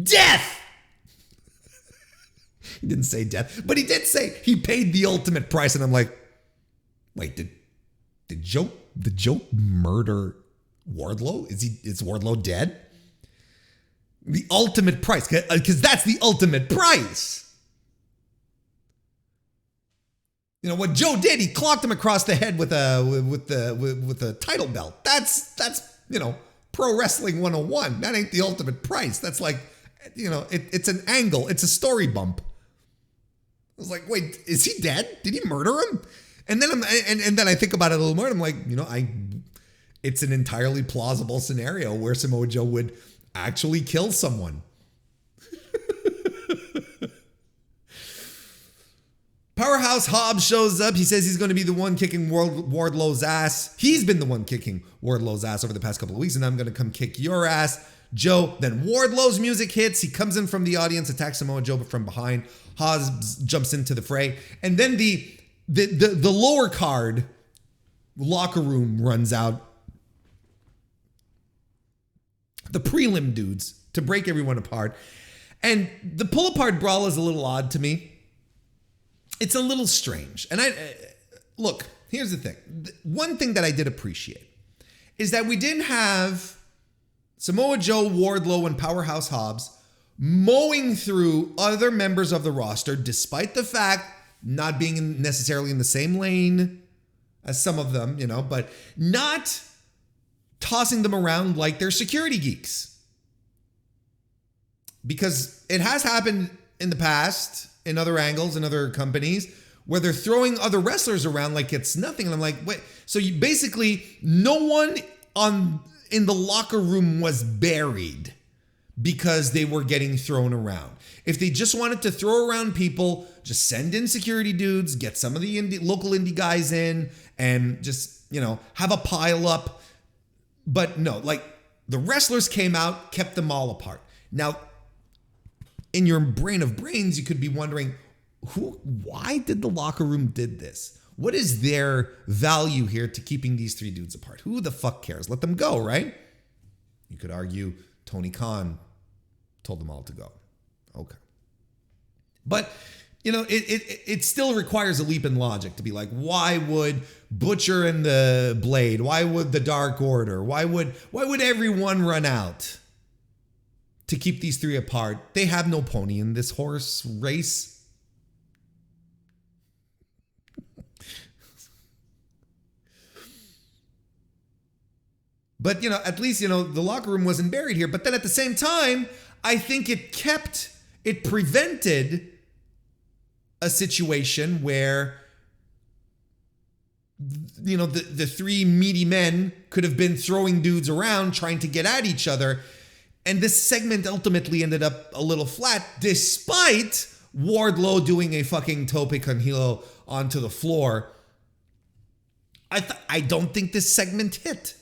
Death! He didn't say death, but he did say he paid the ultimate price. And I'm like, wait, did Joe murder Wardlow? Is Wardlow dead? The ultimate price, because that's the ultimate price. You know what Joe did? He clocked him across the head with a title belt. That's pro wrestling 101. That ain't the ultimate price. That's like, it's an angle. It's a story bump. I was like, wait, is he dead? Did he murder him? And then then I think about it a little more. And I'm like, it's an entirely plausible scenario where Samoa Joe would actually kill someone. Powerhouse Hobbs shows up. He says he's going to be the one kicking Wardlow's ass. He's been the one kicking Wardlow's ass over the past couple of weeks, and I'm going to come kick your ass, Joe. Then Wardlow's music hits. He comes in from the audience, attacks Samoa Joe from behind. Hobbs jumps into the fray, and then the lower card locker room runs out. The prelim dudes to break everyone apart, and the pull apart brawl is a little odd to me. It's a little strange. And look, here's the thing. One thing that I did appreciate is that we didn't have Samoa Joe, Wardlow, and Powerhouse Hobbs mowing through other members of the roster, despite the fact not being necessarily in the same lane as some of them, but not tossing them around like they're security geeks. Because it has happened in the past, in other angles, in other companies, where they're throwing other wrestlers around like it's nothing. And I'm like, wait, so basically no one in the locker room was buried because they were getting thrown around. If they just wanted to throw around people, just send in security dudes, get some of the local indie guys in, and just, have a pile up. But no, like the wrestlers came out, kept them all apart. Now, in your brain of brains, you could be wondering, why did the locker room did this? What is their value here to keeping these three dudes apart? Who the fuck cares? Let them go, right? You could argue Tony Khan told them all to go. Okay. But, it still requires a leap in logic to be like, why would Butcher and the Blade? Why would the Dark Order? Why would everyone run out to keep these three apart? They have no pony in this horse race. But, at least, the locker room wasn't buried here. But then at the same time, I think it prevented a situation where, the three meaty men could have been throwing dudes around trying to get at each other. And this segment ultimately ended up a little flat, despite Wardlow doing a fucking tope con hilo onto the floor. I don't think this segment hit.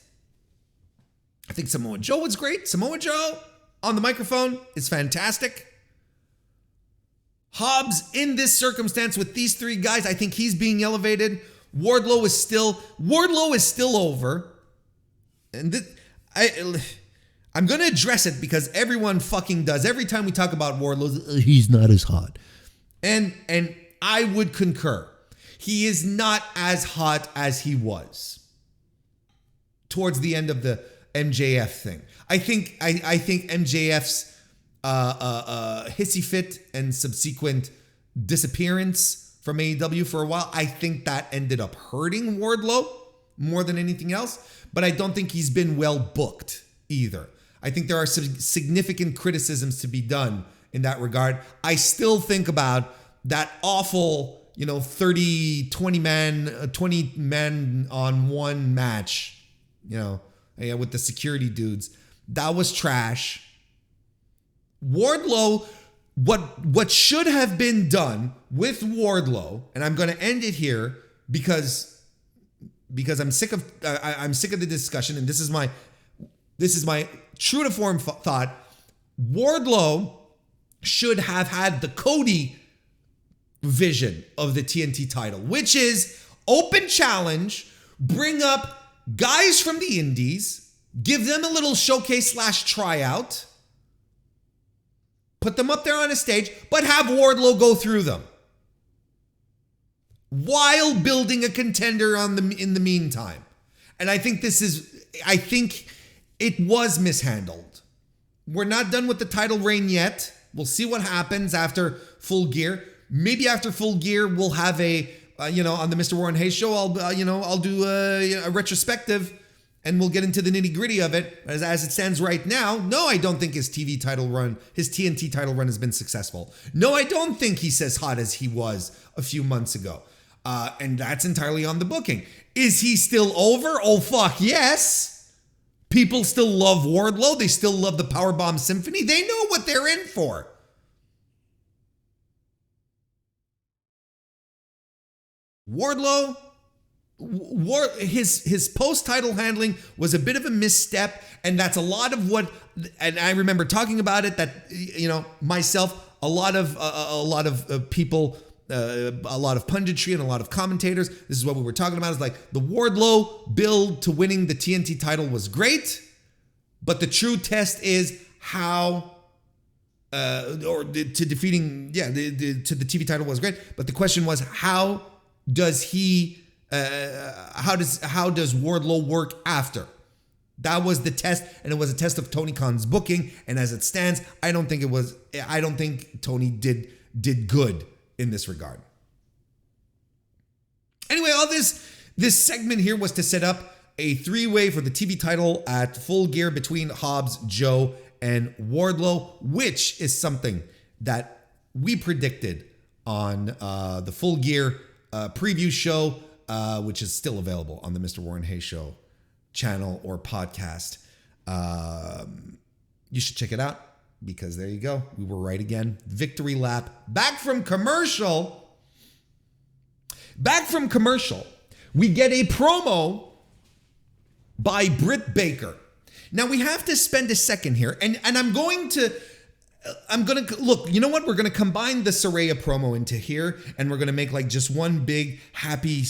I think Samoa Joe was great. Samoa Joe on the microphone is fantastic. Hobbs in this circumstance with these three guys, I think he's being elevated. Wardlow is still over. And I'm going to address it because everyone fucking does. Every time we talk about Wardlow, he's not as hot. And I would concur. He is not as hot as he was towards the end of the MJF thing. I think MJF's hissy fit and subsequent disappearance from AEW for a while, I think that ended up hurting Wardlow more than anything else. But I don't think he's been well booked either. I think there are some significant criticisms to be done in that regard. I still think about that awful, 20 man on one match, with the security dudes. That was trash. Wardlow, what should have been done with Wardlow, and I'm going to end it here because I'm sick of the discussion, and this is my true to form thought. Wardlow should have had the Cody vision of the TNT title, which is open challenge, bring up guys from the indies, give them a little showcase / tryout, Put them up there on a stage, but have Wardlow go through them while building a contender in the meantime. And I think it was mishandled. We're not done with the title reign yet. We'll see what happens after Full Gear. Maybe after Full Gear, we'll have on the Mr. Warren Hayes show, I'll do a retrospective and we'll get into the nitty gritty of it. As it stands right now, no, I don't think his TNT title run has been successful. No, I don't think he's as hot as he was a few months ago. And that's entirely on the booking. Is he still over? Oh, fuck, yes. People still love Wardlow. They still love the Powerbomb Symphony. They know what they're in for. Wardlow, his post-title handling was a bit of a misstep, and that's a lot of what, and I remember talking about it, that, myself, a lot of people, a lot of punditry and a lot of commentators, this is what we were talking about, is like the Wardlow build to winning the TNT title was great, but the true test is how, to defeating, to the TV title was great, but the question was, how does Wardlow work after? That was the test, and it was a test of Tony Khan's booking, and as it stands, I don't think Tony did good in this regard. Anyway, all this segment here was to set up a three-way for the TV title at Full Gear between Hobbs, Joe, and Wardlow, which is something that we predicted on the Full Gear preview show, which is still available on the Mr. Warren Hayes Show channel or podcast. You should check it out, because there you go. We were right again. Victory lap. Back from commercial. We get a promo by Britt Baker. Now we have to spend a second here, and I'm going to look, you know what? We're going to combine the Saraya promo into here, and we're going to make like just one big happy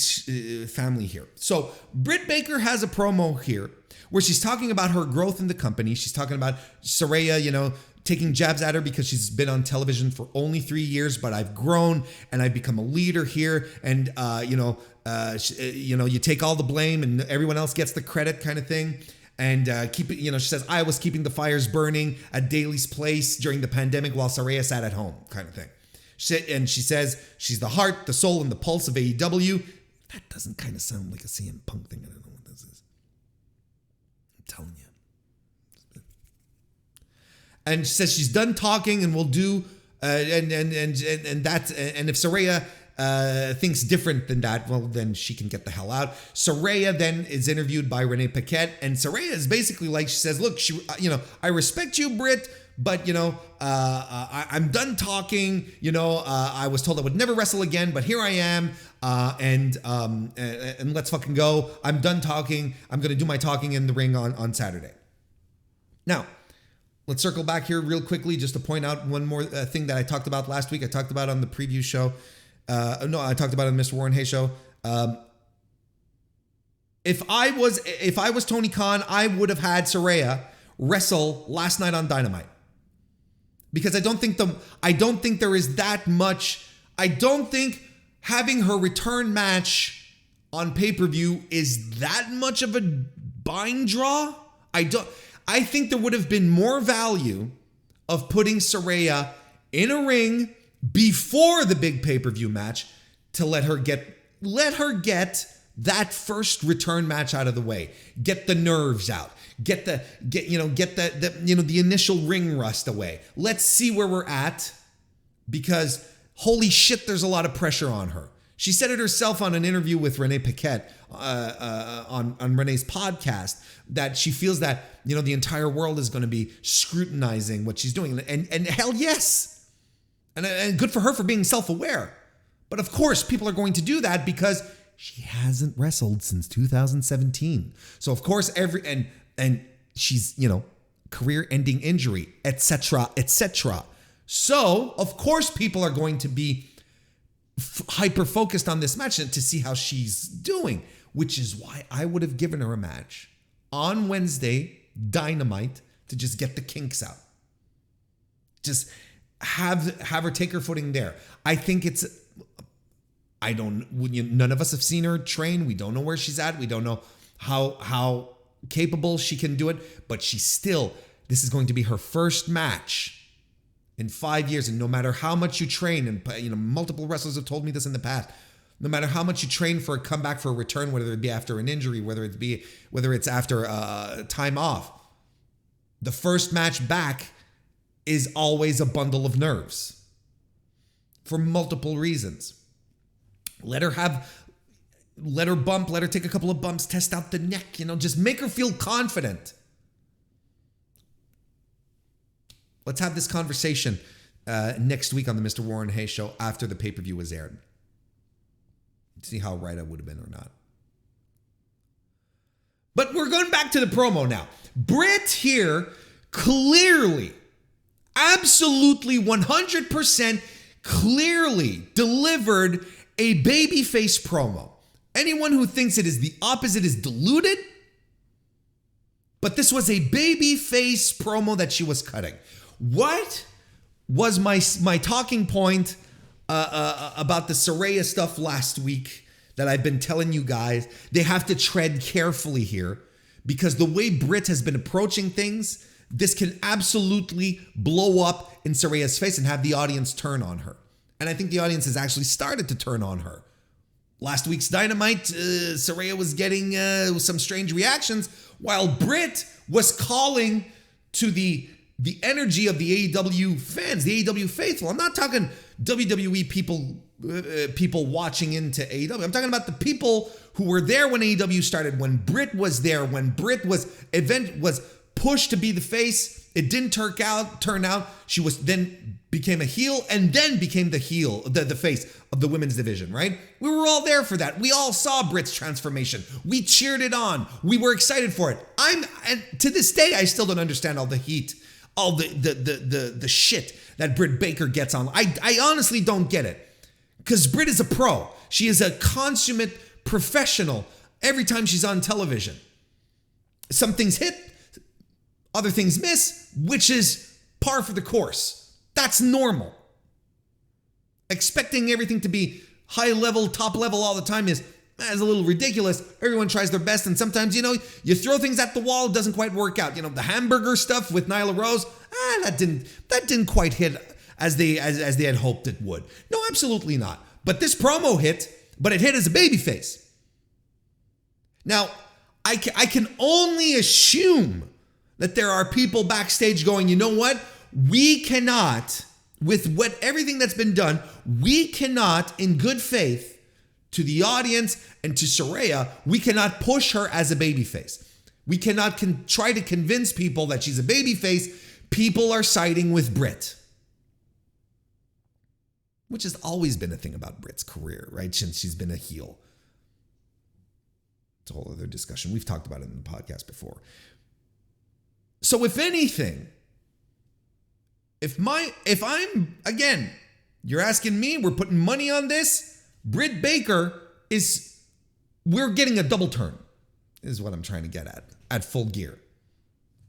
family here. So Britt Baker has a promo here where she's talking about her growth in the company. She's talking about Saraya, taking jabs at her because she's been on television for only 3 years, but I've grown and I've become a leader here. And, you take all the blame and everyone else gets the credit, kind of thing. And she says, I was keeping the fires burning at Daly's place during the pandemic while Saraya sat at home, kind of thing. And she says she's the heart, the soul, and the pulse of AEW. That doesn't kind of sound like a CM Punk thing. I don't know what this is. I'm telling you. And she says she's done talking and will do, and if Saraya thinks different than that, well, then she can get the hell out. Saraya then is interviewed by Renee Paquette, and Saraya is basically like, she says, look, I respect you, Britt, but, I'm done talking. I was told I would never wrestle again, but here I am, and let's fucking go. I'm done talking. I'm going to do my talking in the ring on Saturday. Now, let's circle back here real quickly just to point out one more thing that I talked about last week. I talked about on the preview show. I talked about it on the Mr. Warren Hayes show. If I was Tony Khan, I would have had Saraya wrestle last night on Dynamite, because I don't think there is that much. I don't think having her return match on pay-per-view is that much of a bind draw. I think there would have been more value of putting Saraya in a ring before the big pay-per-view match to let her get that first return match out of the way, get the nerves out, get the initial ring rust away. Let's see where we're at, because holy shit, there's a lot of pressure on her. She said it herself on an interview with Renee Paquette on Renee's podcast, that she feels that, the entire world is going to be scrutinizing what she's doing. And hell yes. And good for her for being self-aware. But of course, people are going to do that because she hasn't wrestled since 2017. So of course, and she's, career-ending injury, etc., etc. So of course, people are going to be hyper-focused on this match to see how she's doing, which is why I would have given her a match on Wednesday, Dynamite, to just get the kinks out. have her take her footing there. I think none of us have seen her train. We don't know where she's at. We don't know how capable she can do it, but this is going to be her first match in 5 years. And no matter how much you train, and multiple wrestlers have told me this in the past, no matter how much you train for a comeback, for a return, whether it be after an injury, whether it's after time off, the first match back is always a bundle of nerves for multiple reasons. Let her bump, let her take a couple of bumps, test out the neck, just make her feel confident. Let's have this conversation next week on the Mr. Warren Hayes show after the pay-per-view was aired. See how right I would have been or not. But we're going back to the promo now. Britt here clearly, absolutely 100% clearly delivered a babyface promo. Anyone who thinks it is the opposite is deluded. But this was a babyface promo that she was cutting. What was my talking point about the Saraya stuff last week that I've been telling you guys? They have to tread carefully here, because the way Britt has been approaching things, this can absolutely blow up in Saraya's face and have the audience turn on her. And I think the audience has actually started to turn on her. Last week's Dynamite, Saraya was getting some strange reactions, while Britt was calling to the energy of the AEW fans, the AEW faithful. I'm not talking WWE people watching into AEW. I'm talking about the people who were there when AEW started, when Britt was there, when Britt was pushed to be the face. It didn't turn out. She was then became a heel and then became the face of the women's division, right? We were all there for that. We all saw Britt's transformation. We cheered it on. We were excited for it. And to this day, I still don't understand all the heat, all the shit that Britt Baker gets on. I honestly don't get it, because Britt is a pro. She is a consummate professional every time she's on television. Some things hit, other things miss, which is par for the course. That's normal. Expecting everything to be high level, top level all the time is a little ridiculous. Everyone tries their best, and sometimes, you throw things at the wall, it doesn't quite work out. The hamburger stuff with Nyla Rose, that didn't quite hit as they had hoped it would. No, absolutely not. But this promo hit, but it hit as a babyface. Now, I can only assume that there are people backstage going, you know what? We cannot, with everything that's been done, we cannot, in good faith, to the audience and to Saraya, we cannot push her as a babyface. We cannot try to convince people that she's a babyface. People are siding with Britt, which has always been a thing about Britt's career, right? Since she's been a heel. It's a whole other discussion. We've talked about it in the podcast before. So if anything, if I'm, again, you're asking me, we're putting money on this, Britt Baker we're getting a double turn, is what I'm trying to get at Full Gear.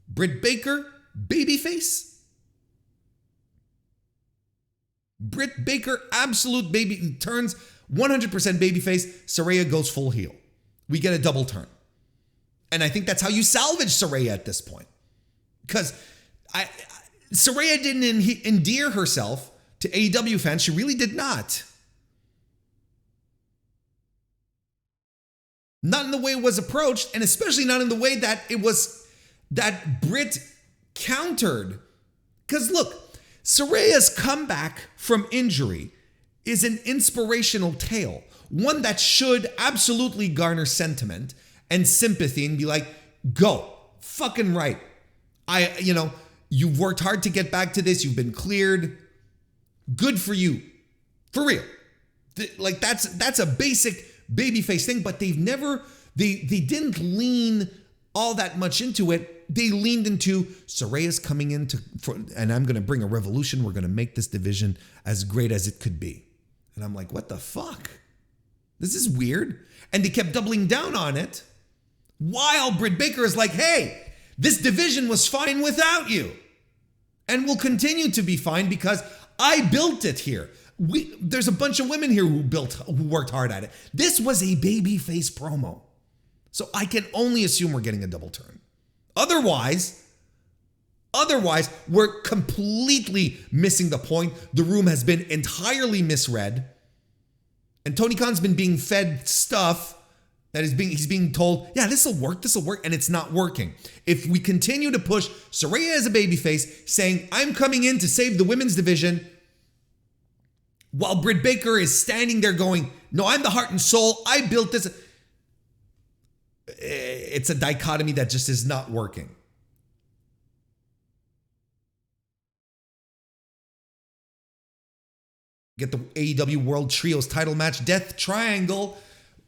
Britt Baker, babyface. Britt Baker, absolute baby, turns 100% babyface. Saraya goes full heel. We get a double turn. And I think that's how you salvage Saraya at this point. Because Saraya didn't endear herself to AEW fans. She really did not. Not in the way it was approached, and especially not in the way that that Britt countered. Because look, Saraya's comeback from injury is an inspirational tale. One that should absolutely garner sentiment and sympathy and be like, go, fucking right. You've worked hard to get back to this. You've been cleared. Good for you. For real. That's a basic babyface thing, but they didn't lean all that much into it. They leaned into Saraya's coming in and I'm going to bring a revolution. We're going to make this division as great as it could be. And I'm like, what the fuck? This is weird. And they kept doubling down on it while Britt Baker is like, hey, this division was fine without you and will continue to be fine because I built it here. There's a bunch of women here who worked hard at it. This was a babyface promo. So I can only assume we're getting a double turn. Otherwise, we're completely missing the point. The room has been entirely misread. And Tony Khan's been being fed stuff that he's being told, yeah, this will work, and it's not working. If we continue to push Saraya as a babyface, saying, I'm coming in to save the women's division, while Britt Baker is standing there going, no, I'm the heart and soul, I built this. It's a dichotomy that just is not working. Get the AEW World Trios title match. Death Triangle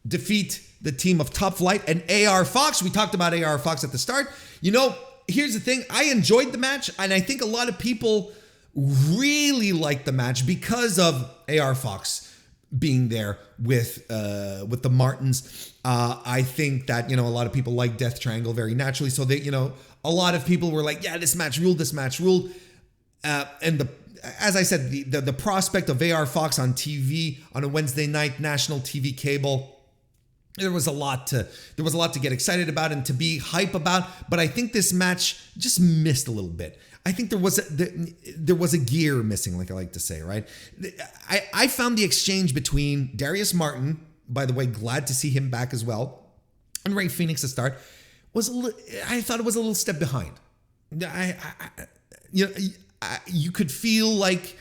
defeat the team of Top Flight and AR Fox. We talked about AR Fox at the start. You know, here's the thing. I enjoyed the match, and I think a lot of people really liked the match because of AR Fox being there with the Martins. I think that, a lot of people like Death Triangle very naturally. So they, a lot of people were like, yeah, this match ruled. And as I said, the prospect of AR Fox on TV on a Wednesday night, national TV cable, there was a lot to get excited about and to be hype about. But I think this match just missed a little bit. I think there was a gear missing, like I like to say, right? I found the exchange between Darius Martin, by the way, glad to see him back as well, and Ray Phoenix to start, I thought it was a little step behind. You could feel like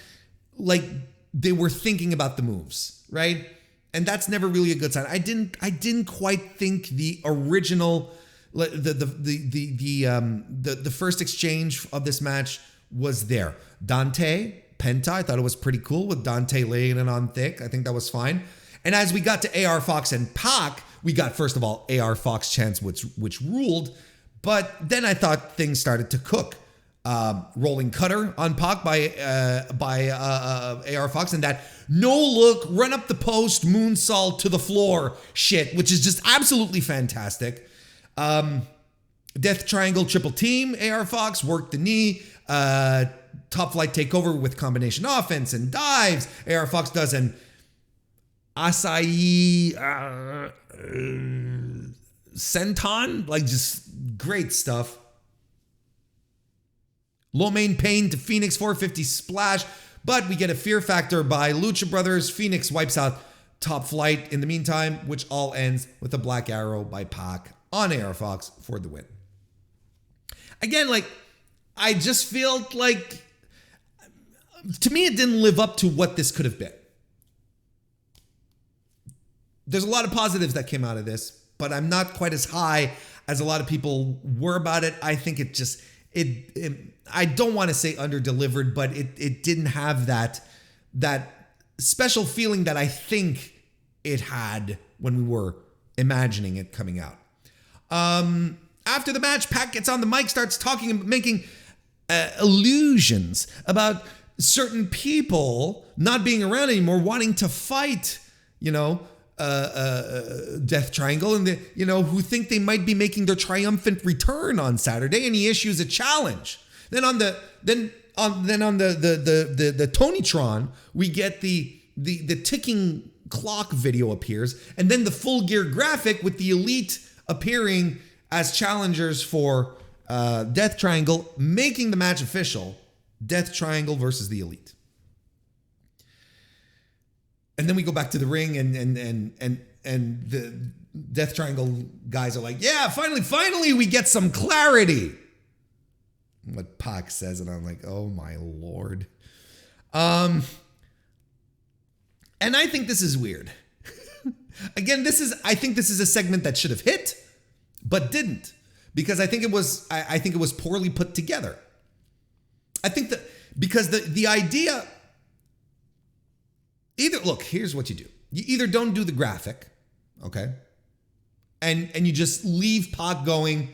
they were thinking about the moves, right? And that's never really a good sign. I didn't quite think the original, the first exchange of this match was there. Dante, Penta, I thought it was pretty cool with Dante laying it on thick. I think that was fine. And as we got to AR Fox and Pac, we got, first of all, AR Fox chants, which ruled. But then I thought things started to cook. Rolling cutter on Pac by AR Fox, and that no look, run up the post, moonsault to the floor shit, which is just absolutely fantastic. Death Triangle triple team, AR Fox worked the knee, Top Flight takeover with combination offense and dives. AR Fox does an acai senton, like just great stuff. Low main pain to Phoenix, 450 splash, but we get a fear factor by Lucha Brothers. Phoenix wipes out Top Flight in the meantime, which all ends with a black arrow by Pac on AR Fox for the win. Again, I just felt like, to me, it didn't live up to what this could have been. There's a lot of positives that came out of this, but I'm not quite as high as a lot of people were about it. I think I don't want to say under-delivered, but it didn't have that special feeling that I think it had when we were imagining it coming out. After the match, Pac gets on the mic, starts talking and making allusions about certain people not being around anymore, wanting to fight, Death Triangle, and who think they might be making their triumphant return on Saturday, and he issues a challenge. Then on the Tonytron, we get the ticking clock video appears, and then the Full Gear graphic with the Elite appearing as challengers for Death Triangle, making the match official. Death Triangle versus the Elite. And then we go back to the ring, and the Death Triangle guys are like, yeah, finally we get some clarity. What Pac says, and I'm like, oh my Lord. And I think this is weird. Again, I think this is a segment that should have hit, but didn't, because I think it was poorly put together. I think that because the idea, look, here's what you do. You either don't do the graphic, okay? And you just leave Pac going,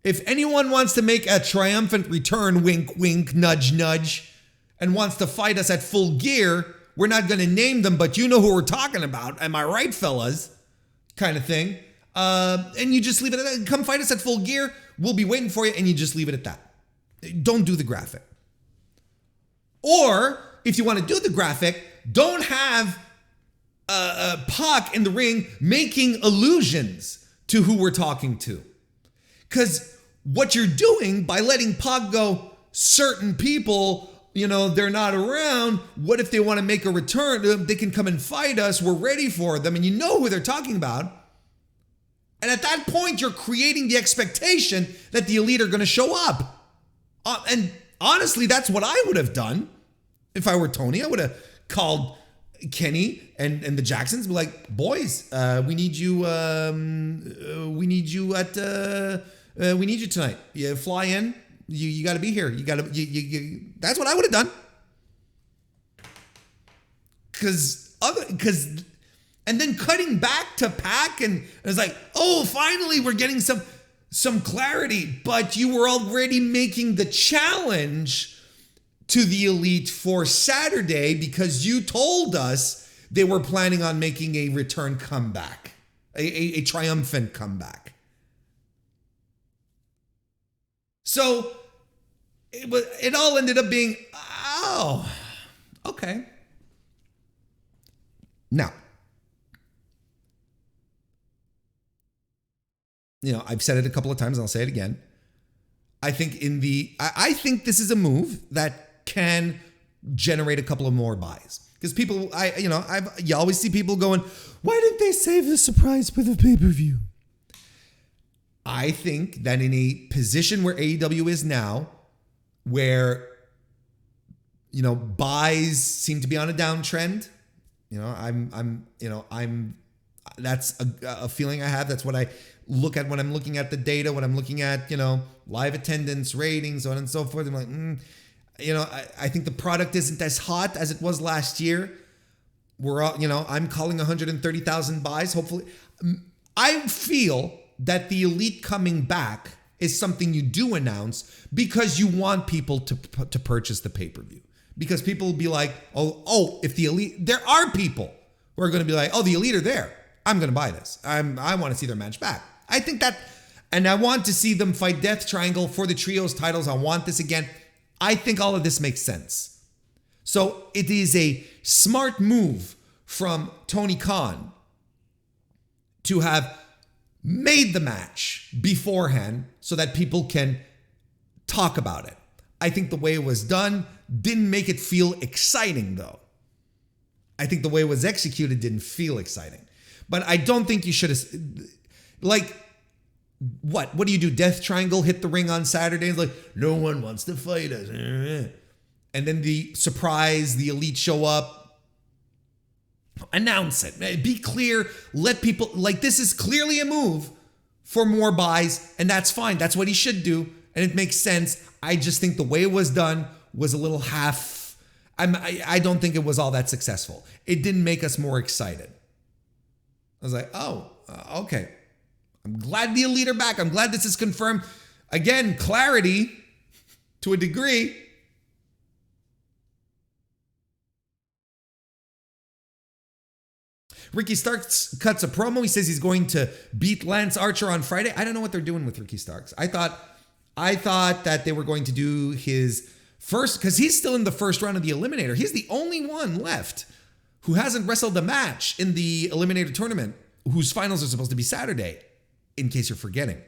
if anyone wants to make a triumphant return, wink, wink, nudge, nudge, and wants to fight us at Full Gear, we're not going to name them, but you know who we're talking about. Am I right, fellas? Kind of thing. And you just leave it at that. Come fight us at Full Gear. We'll be waiting for you, and you just leave it at that. Don't do the graphic. Or if you want to do the graphic, don't have Pac in the ring making allusions to who we're talking to. Because what you're doing by letting Pac go, certain people, they're not around. What if they want to make a return? They can come and fight us. We're ready for them. And you know who they're talking about. And at that point, you're creating the expectation that the Elite are going to show up. And honestly, that's what I would have done if I were Tony. I would have called Kenny and the Jacksons, be like, boys, we need you. We need you tonight. You fly in. You got to be here. You got to. That's what I would have done. And then cutting back to Pac, and it's like, oh, finally we're getting some clarity. But you were already making the challenge to the Elite for Saturday because you told us they were planning on making a return comeback, a triumphant comeback. So it all ended up being, oh, okay. Now, I've said it a couple of times, and I'll say it again. I think I think this is a move that can generate a couple of more buys. Because people, you always see people going, why didn't they save the surprise for the pay-per-view? I think that in a position where AEW is now, where, buys seem to be on a downtrend, that's a feeling I have. That's what I look at when I'm looking at the data, when I'm looking at, live attendance, ratings, so on and so forth. I'm like, I think the product isn't as hot as it was last year. We're all, I'm calling 130,000 buys. Hopefully, I feel that the Elite coming back is something you do announce because you want people to purchase the pay-per-view. Because people will be like, if the Elite, there are people who are going to be like, oh, the Elite are there. I'm going to buy this. I want to see their match back. I think that, and I want to see them fight Death Triangle for the trios titles. I want this again. I think all of this makes sense. So it is a smart move from Tony Khan to have made the match beforehand so that people can talk about it. I think the way it was done didn't make it feel exciting, though. I think the way it was executed didn't feel exciting. But I don't think you should have, what do you do? Death Triangle hit the ring on Saturday. It's like, no one wants to fight us. And then the surprise, the Elite show up. Announce it. Be clear. Let people, this is clearly a move for more buys, and that's fine. That's what he should do, and it makes sense. I just think the way it was done was a little half. I don't think it was all that successful. It didn't make us more excited. I was like, okay. I'm glad the Elite are back. I'm glad this is confirmed. Again, clarity to a degree. Ricky Starks cuts a promo. He says he's going to beat Lance Archer on Friday. I don't know what they're doing with Ricky Starks. I thought that they were going to do his first, because he's still in the first round of the Eliminator. He's the only one left who hasn't wrestled a match in the Eliminator tournament, whose finals are supposed to be Saturday, in case you're forgetting.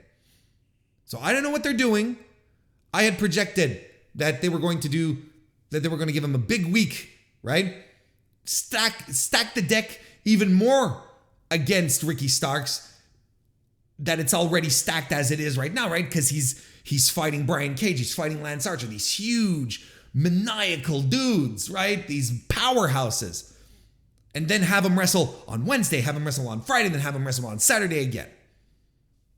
So I don't know what they're doing. I had projected that they were going to give him a big week, right? Stack the deck even more against Ricky Starks, that it's already stacked as it is right now, right? Because he's fighting Brian Cage, he's fighting Lance Archer, these huge maniacal dudes, right? These powerhouses. And then have him wrestle on Wednesday, have him wrestle on Friday, then have him wrestle on Saturday again.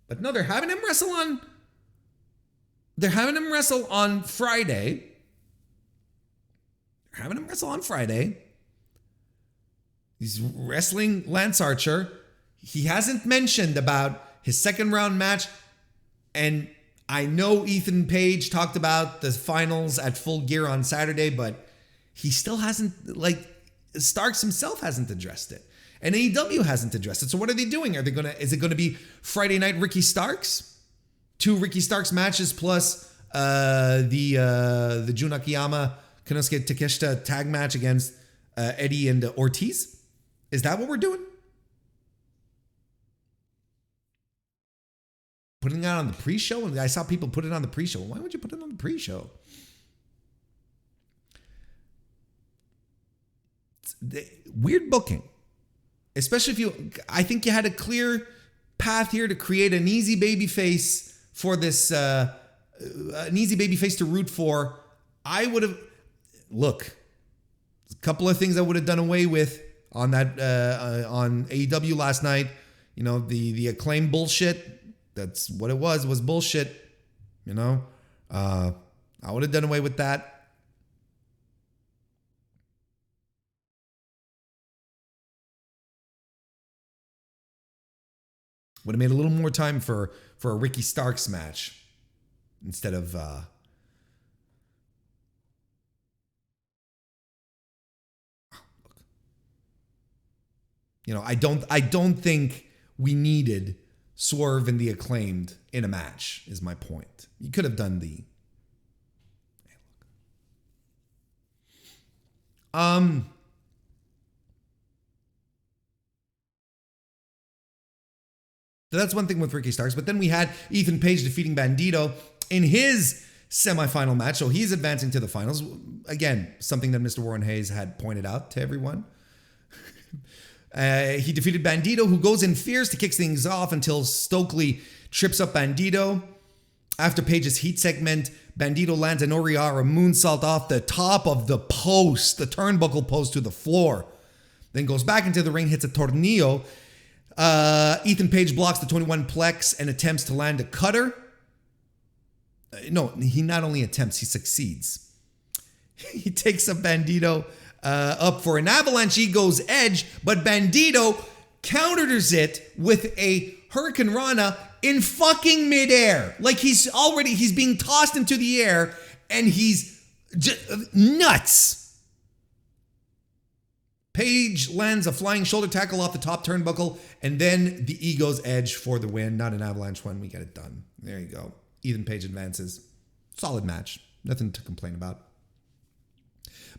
But no, they're having him wrestle on Friday. They're having him wrestle on Friday. He's wrestling Lance Archer. He hasn't mentioned about his second round match. And I know Ethan Page talked about the finals at Full Gear on Saturday, but he still hasn't, Starks himself hasn't addressed it. And AEW hasn't addressed it. So what are they doing? Is it gonna be Friday night Ricky Starks? 2 Ricky Starks matches plus the Jun Akiyama Konosuke Takeshita tag match against Eddie and Ortiz? Is that what we're doing? Putting it on the pre-show? I saw people put it on the pre-show. Why would you put it on the pre-show? Weird booking. Especially if I think you had a clear path here to create an easy baby face for this, an easy baby face to root for. I would have, look, a couple of things I would have done away with on that, on AEW last night. You know, the Acclaim bullshit. That's what it was bullshit. You know, I would have done away with that. Would have made a little more time for a Ricky Starks match instead of you know, I don't think we needed Swerve and the Acclaimed in a match, is my point. You could have done the So that's one thing with Ricky Starks. But then we had Ethan Page defeating Bandido in his semifinal match. So he's advancing to the finals. Again, something that Mr. MrWarrenHayes had pointed out to everyone. He defeated Bandido, who goes in fierce to kick things off until Stokely trips up Bandido. After Page's heat segment, Bandido lands an Oriara moonsault off the top of the post, the turnbuckle post, to the floor. Then goes back into the ring, hits a tornillo. Ethan Page blocks the 21 plex and attempts to land a cutter. No, he not only attempts, he succeeds. He takes up Bandido up for an avalanche Ego's edge, but Bandido counters it with a Hurricane Rana in fucking midair. Like he's being tossed into the air and he's just nuts. Page lands a flying shoulder tackle off the top turnbuckle, and then the Ego's edge for the win. Not an avalanche one. We get it done. There you go. Ethan Page advances. Solid match. Nothing to complain about.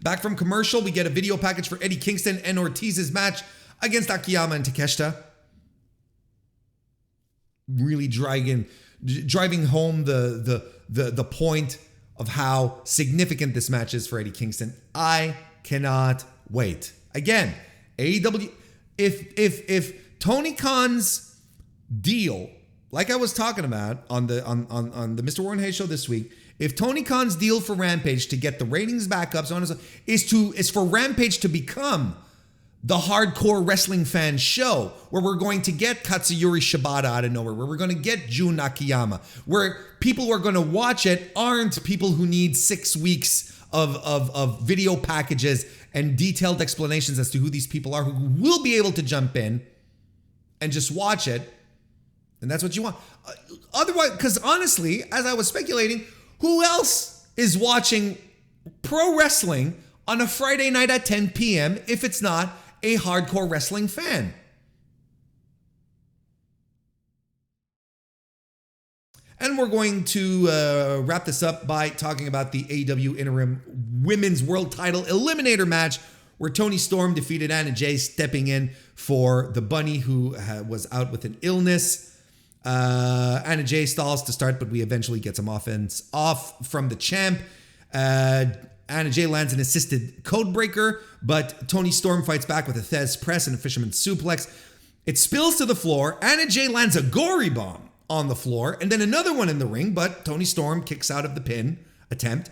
Back from commercial, we get a video package for Eddie Kingston and Ortiz's match against Akiyama and Takeshita. Really driving home the point of how significant this match is for Eddie Kingston. I cannot wait. Again, AEW, if Tony Khan's deal, like I was talking about on the Mr. MrWarrenHayes show this week, if Tony Khan's deal for Rampage to get the ratings back up, so on and so, is for Rampage to become the hardcore wrestling fan show, where we're going to get Katsuyori Shibata out of nowhere, where we're going to get Jun Akiyama, where people who are going to watch it aren't people who need 6 weeks of video packages and detailed explanations as to who these people are, who will be able to jump in and just watch it. And that's what you want. Otherwise, because honestly, as I was speculating, who else is watching pro wrestling on a Friday night at 10 p.m. if it's not a hardcore wrestling fan? And we're going to wrap this up by talking about the AEW Interim Women's World Title Eliminator match, where Toni Storm defeated Anna Jay, stepping in for the Bunny, who was out with an illness. Anna Jay stalls to start, but we eventually get some offense off from the champ. Anna Jay lands an assisted codebreaker, but Toni Storm fights back with a Thez press and a fisherman's suplex. It spills to the floor. Anna Jay lands a gory bomb on the floor, and then another one in the ring, but Toni Storm kicks out of the pin attempt.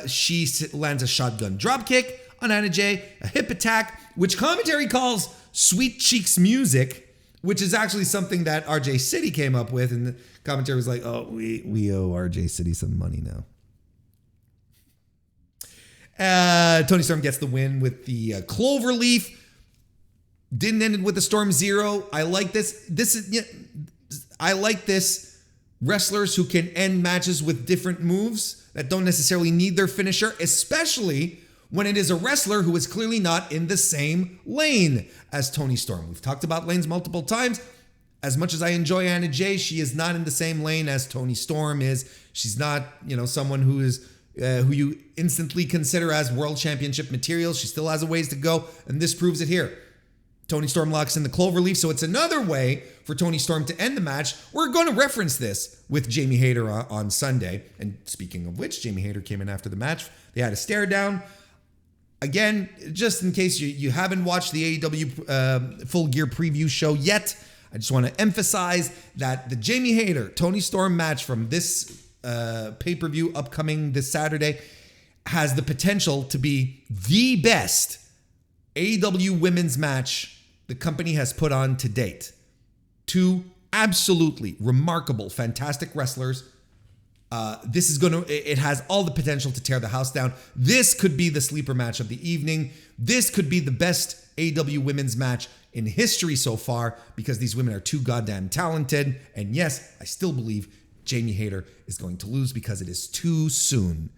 She lands a shotgun dropkick on Anna Jay, a hip attack, which commentary calls Sweet Cheeks music, which is actually something that RJ City came up with, and the commentary was like, oh, we owe RJ City some money now. Toni Storm gets the win with the Cloverleaf. Didn't end it with the Storm Zero. I like this. I like this. Wrestlers who can end matches with different moves that don't necessarily need their finisher, especially when it is a wrestler who is clearly not in the same lane as Toni Storm. We've talked about lanes multiple times. As much as I enjoy Anna Jay, she is not in the same lane as Toni Storm is. She's not, someone who is who you instantly consider as world championship material. She still has a ways to go, and this proves it here. Toni Storm locks in the cloverleaf, so it's another way for Toni Storm to end the match. We're going to reference this with Jamie Hayter on Sunday. And speaking of which, Jamie Hayter came in after the match. They had a stare down. Again, just in case you haven't watched the AEW Full Gear preview show yet, I just want to emphasize that the Jamie Hayter, Toni Storm match from this pay-per-view upcoming this Saturday has the potential to be the best AEW women's match the company has put on to date. Two absolutely remarkable, fantastic wrestlers. It has all the potential to tear the house down. This could be the sleeper match of the evening. This could be the best AEW women's match in history so far because these women are too goddamn talented. And yes, I still believe Jamie Hayter is going to lose because it is too soon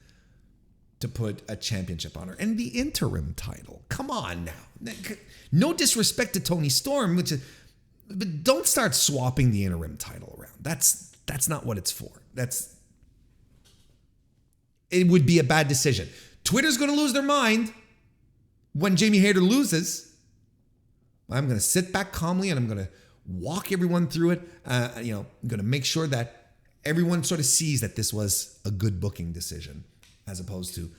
to put a championship on her. And the interim title, come on now. No disrespect to Toni Storm, but don't start swapping the interim title around. That's not what it's for. It would be a bad decision. Twitter's going to lose their mind when Jamie Hayter loses. I'm going to sit back calmly and I'm going to walk everyone through it. I'm going to make sure that everyone sort of sees that this was a good booking decision as opposed to...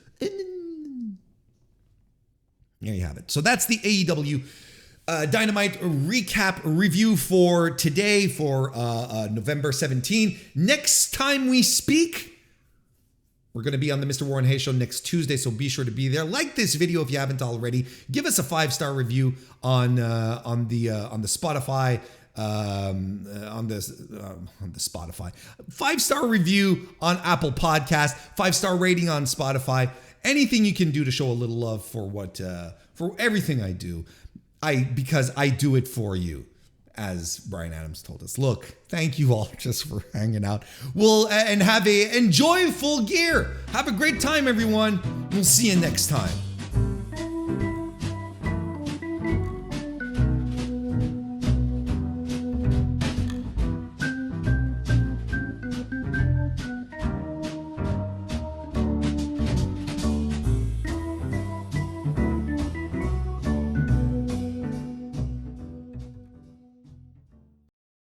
There you have it. So that's the AEW Dynamite recap review for today for November 17. Next time we speak... We're going to be on the Mr. Warren Hayes Show next Tuesday, so be sure to be there. Like this video if you haven't already. Give us a 5-star review on the Spotify. On the Spotify. 5-star review on Apple Podcast. 5-star rating on Spotify. Anything you can do to show a little love for everything I do. Because I do it for you. As Bryan Adams told us. Look, thank you all just for hanging out. Enjoy Full Gear. Have a great time, everyone. We'll see you next time.